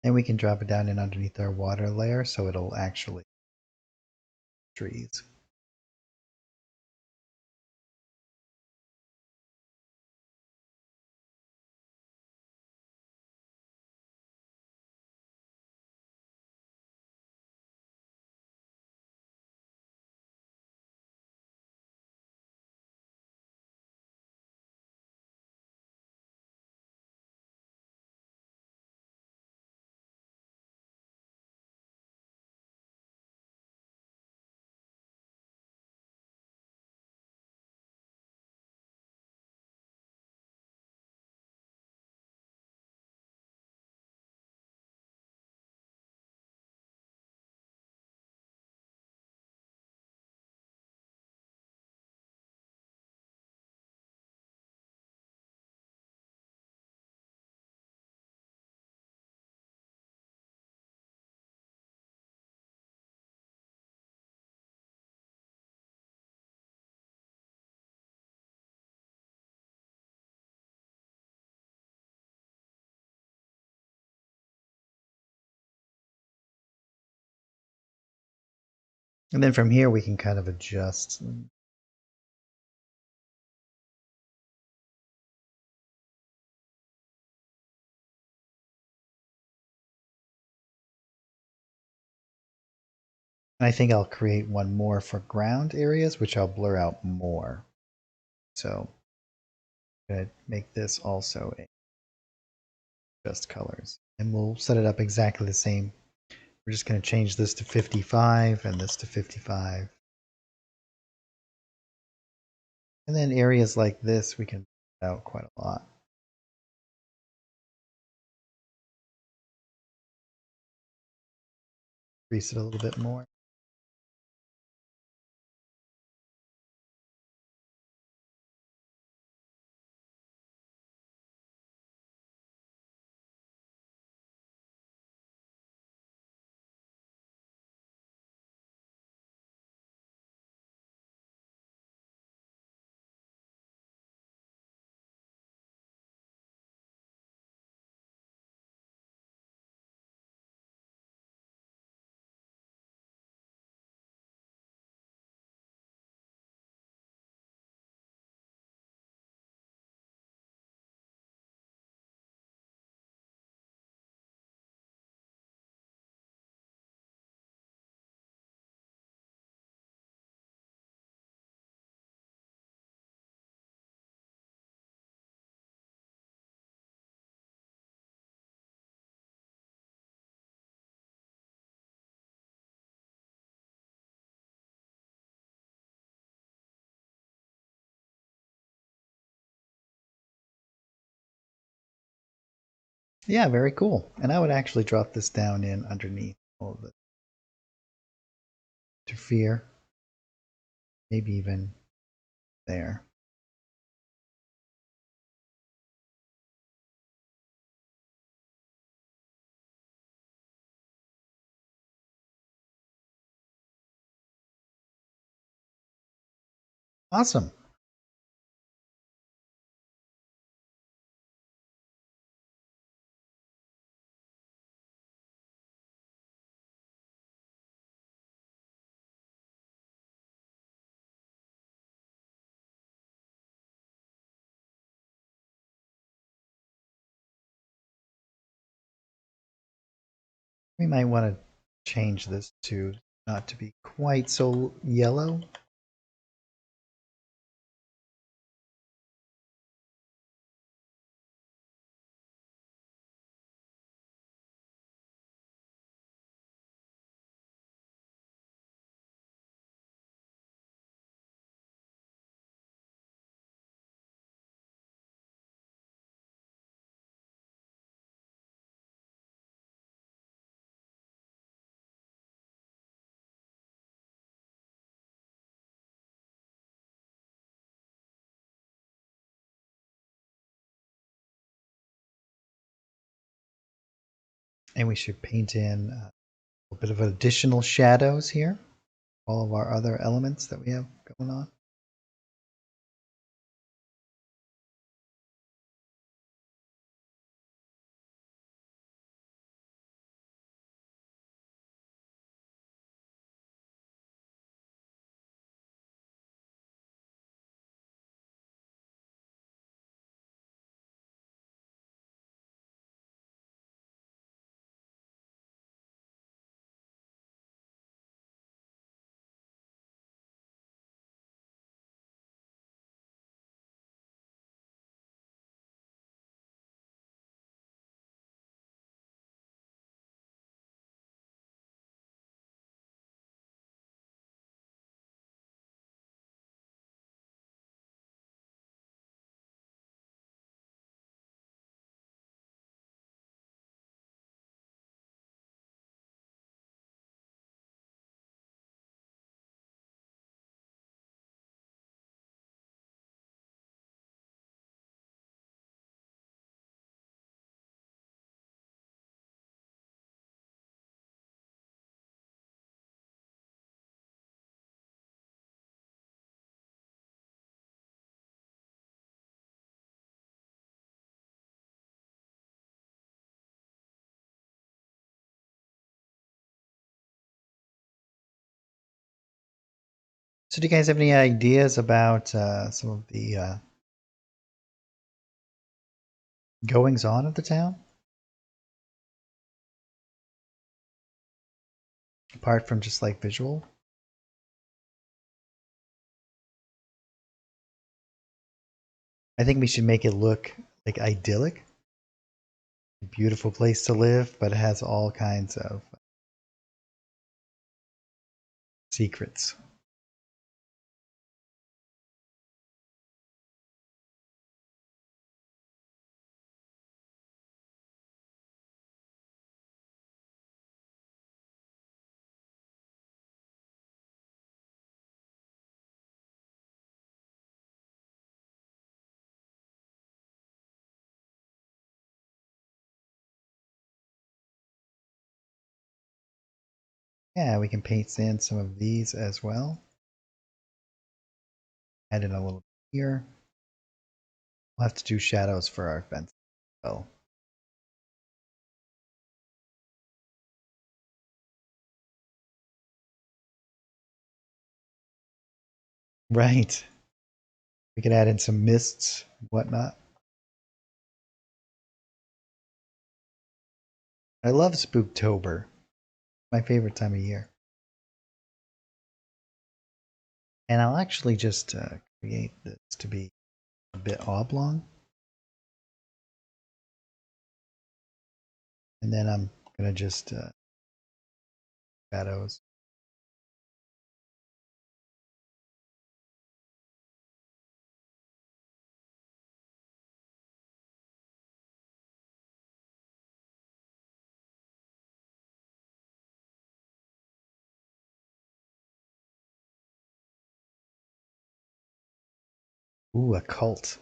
And we can drop it down in underneath our water layer so it'll actually trees. And then from here we can kind of adjust. And I think I'll create one more for ground areas, which I'll blur out more. So I'm going to make this also a just colors. And we'll set it up exactly the same. We're just going to change this to 55 and this to 55. And then areas like this, we can put out quite a lot. Increase it a little bit more. Yeah, very cool. And I would actually drop this down in underneath all of the interfere, maybe even there. Awesome. We might want to change this to not to be quite so yellow. And we should paint in a bit of additional shadows here. All of our other elements that we have going on. So do you guys have any ideas about some of the goings on of the town? apart from just like visual. I think we should make it look like idyllic. A beautiful place to live, but it has all kinds of secrets. Yeah, we can paint in some of these as well. Add in a little here. We'll have to do shadows for our fence. Oh. Right. We can add in some mists, whatnot. I love Spooktober. My favorite time of year. And I'll actually just create this to be a bit oblong. And then I'm going to just shadows. Ooh, a cult.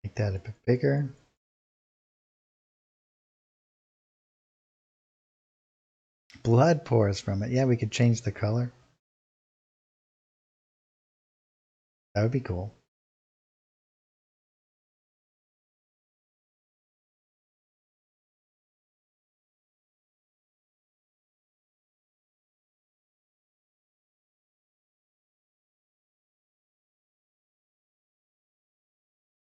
Make that a bit bigger. Blood pours from it. Yeah, we could change the color. That would be cool.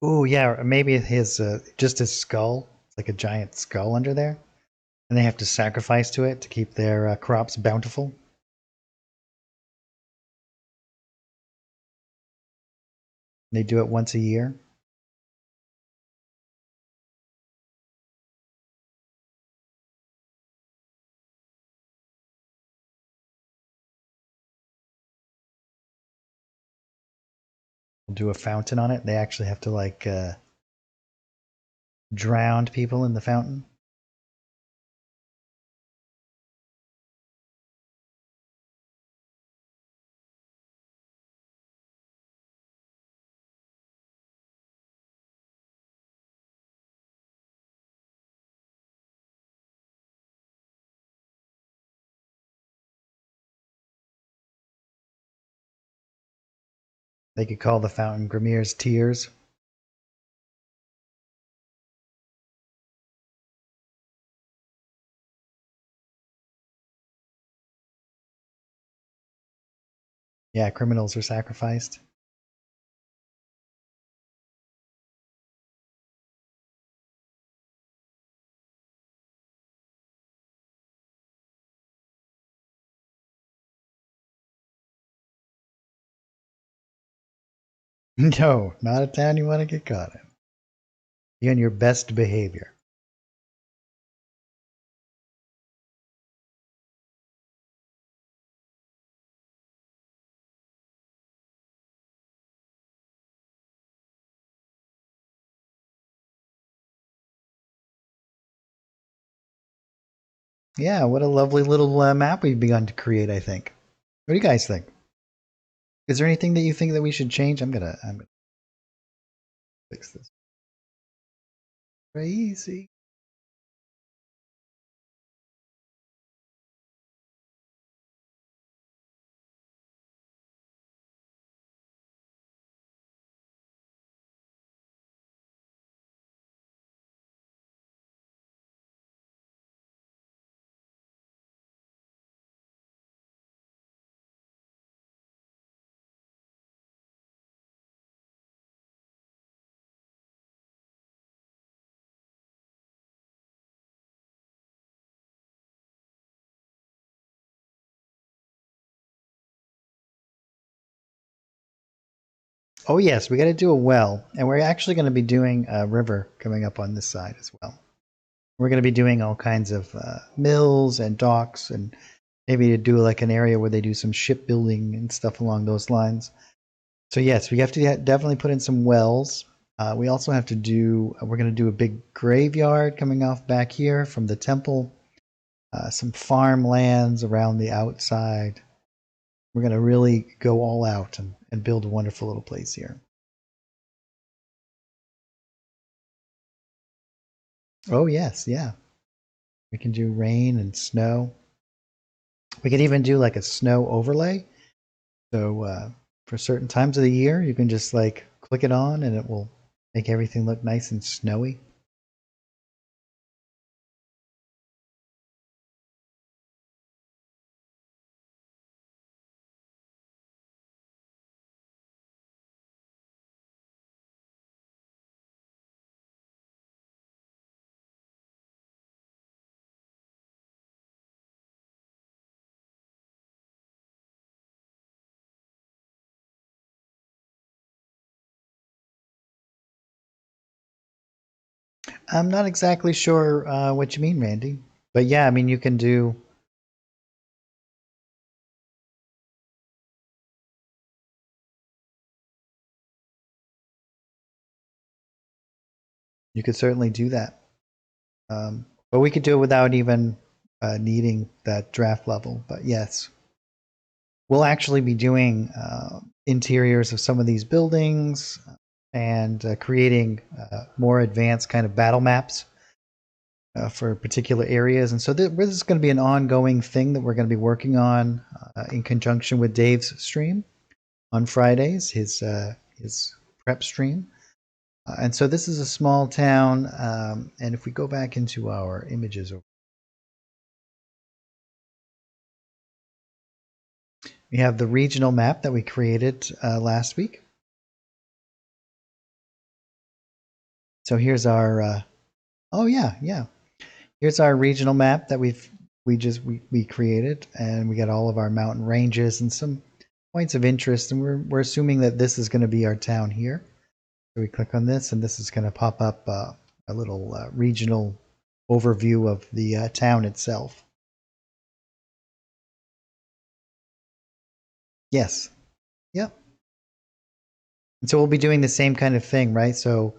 Ooh, yeah, or maybe his just his skull. It's like a giant skull under there. And they have to sacrifice to it to keep their crops bountiful. They do it once a year. We'll do a fountain on it. They actually have to like drown people in the fountain. They could call the fountain Grimir's Tears. Yeah, criminals are sacrificed. No, not a town you want to get caught in. You on your best behavior. Yeah, what a lovely little map we've begun to create, I think. What do you guys think? Is there anything that you think that we should change? I'm gonna fix this. Crazy. Oh yes, we got to do a well, and we're actually going to be doing a river coming up on this side as well. We're going to be doing all kinds of mills and docks, and maybe to do like an area where they do some shipbuilding and stuff along those lines. So yes, we have to definitely put in some wells. We also have to do. We're going to do a big graveyard coming off back here from the temple. Some farmlands around the outside. We're going to really go all out and build a wonderful little place here. Oh yes, yeah. We can do rain and snow. We could even do like a snow overlay. So for certain times of the year, you can just like click it on and it will make everything look nice and snowy. I'm not exactly sure what you mean, Randy. But yeah, I mean, you can do. You could certainly do that. But we could do it without even needing that draft level. But yes, we'll actually be doing interiors of some of these buildings and creating more advanced kind of battle maps for particular areas. And so this is going to be an ongoing thing that we're going to be working on in conjunction with Dave's stream on Fridays, his prep stream. And so this is a small town. And if we go back into our images, we have the regional map that we created last week. So here's our, oh yeah, yeah. Here's our regional map that we created, and we got all of our mountain ranges and some points of interest, and we're assuming that this is going to be our town here. So we click on this, and this is going to pop up a little regional overview of the town itself. Yes. Yep. And so we'll be doing the same kind of thing, right? So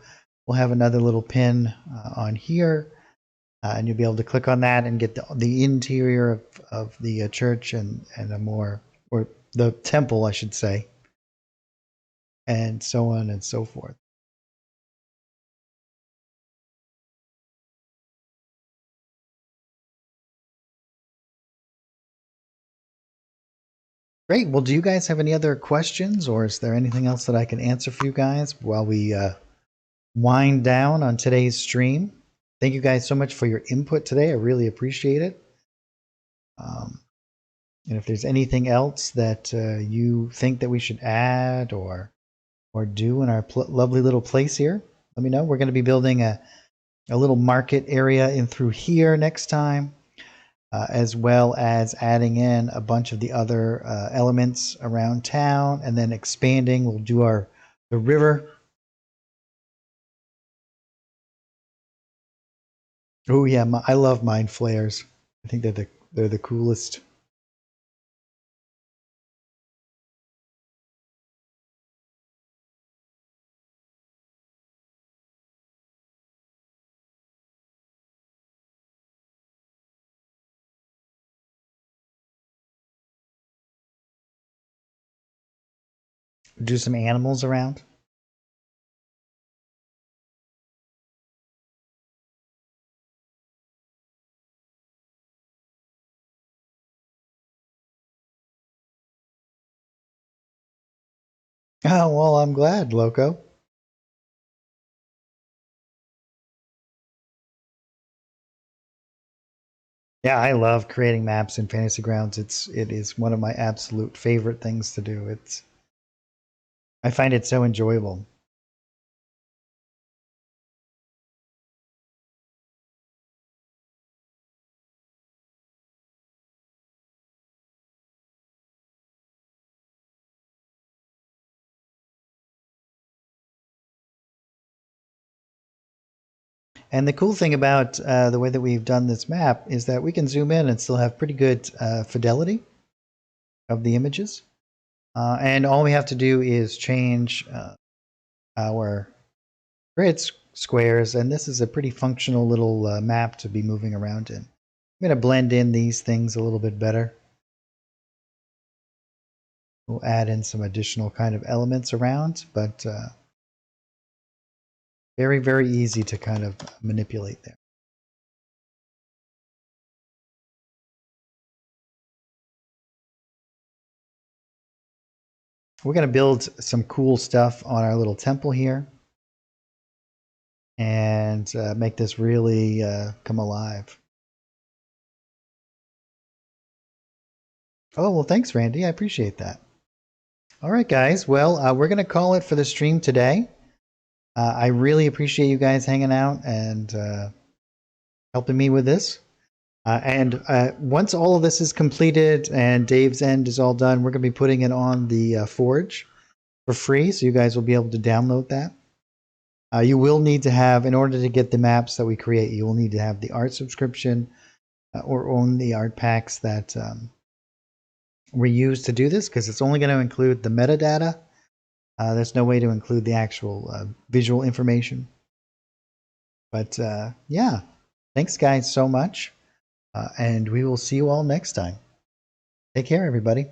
we'll have another little pin on here, and you'll be able to click on that and get the interior of the church and a more, or the temple, I should say, and so on and so forth. Great. Well, do you guys have any other questions, or is there anything else that I can answer for you guys while we wind down on today's stream? Thank you guys so much for your input today. I really appreciate it. Um, and if there's anything else that you think that we should add or do in our lovely little place here, let me know. We're going to be building a little market area in through here next time, as well as adding in a bunch of the other elements around town, and then expanding. We'll do the river. Oh yeah, I love mind flares. I think they're the coolest. do some animals around. Oh, well, I'm glad, Loco. Yeah, I love creating maps in Fantasy Grounds. It is one of my absolute favorite things to do. I find it so enjoyable. And the cool thing about the way that we've done this map is that we can zoom in and still have pretty good fidelity of the images. And all we have to do is change our grid squares, and this is a pretty functional little map to be moving around in. I'm going to blend in these things a little bit better. We'll add in some additional kind of elements around, but very, very easy to kind of manipulate there. We're going to build some cool stuff on our little temple here and make this really come alive. Oh, well, thanks, Randy. I appreciate that. All right, guys. Well, we're going to call it for the stream today. I really appreciate you guys hanging out and helping me with this. And once all of this is completed and Dave's End is all done, we're going to be putting it on the Forge for free, so you guys will be able to download that. You will need to have, in order to get the maps that we create, you will need to have the art subscription or own the art packs that we use to do this, because it's only going to include the metadata. There's no way to include the actual visual information. But yeah, thanks guys so much. And we will see you all next time. Take care, everybody.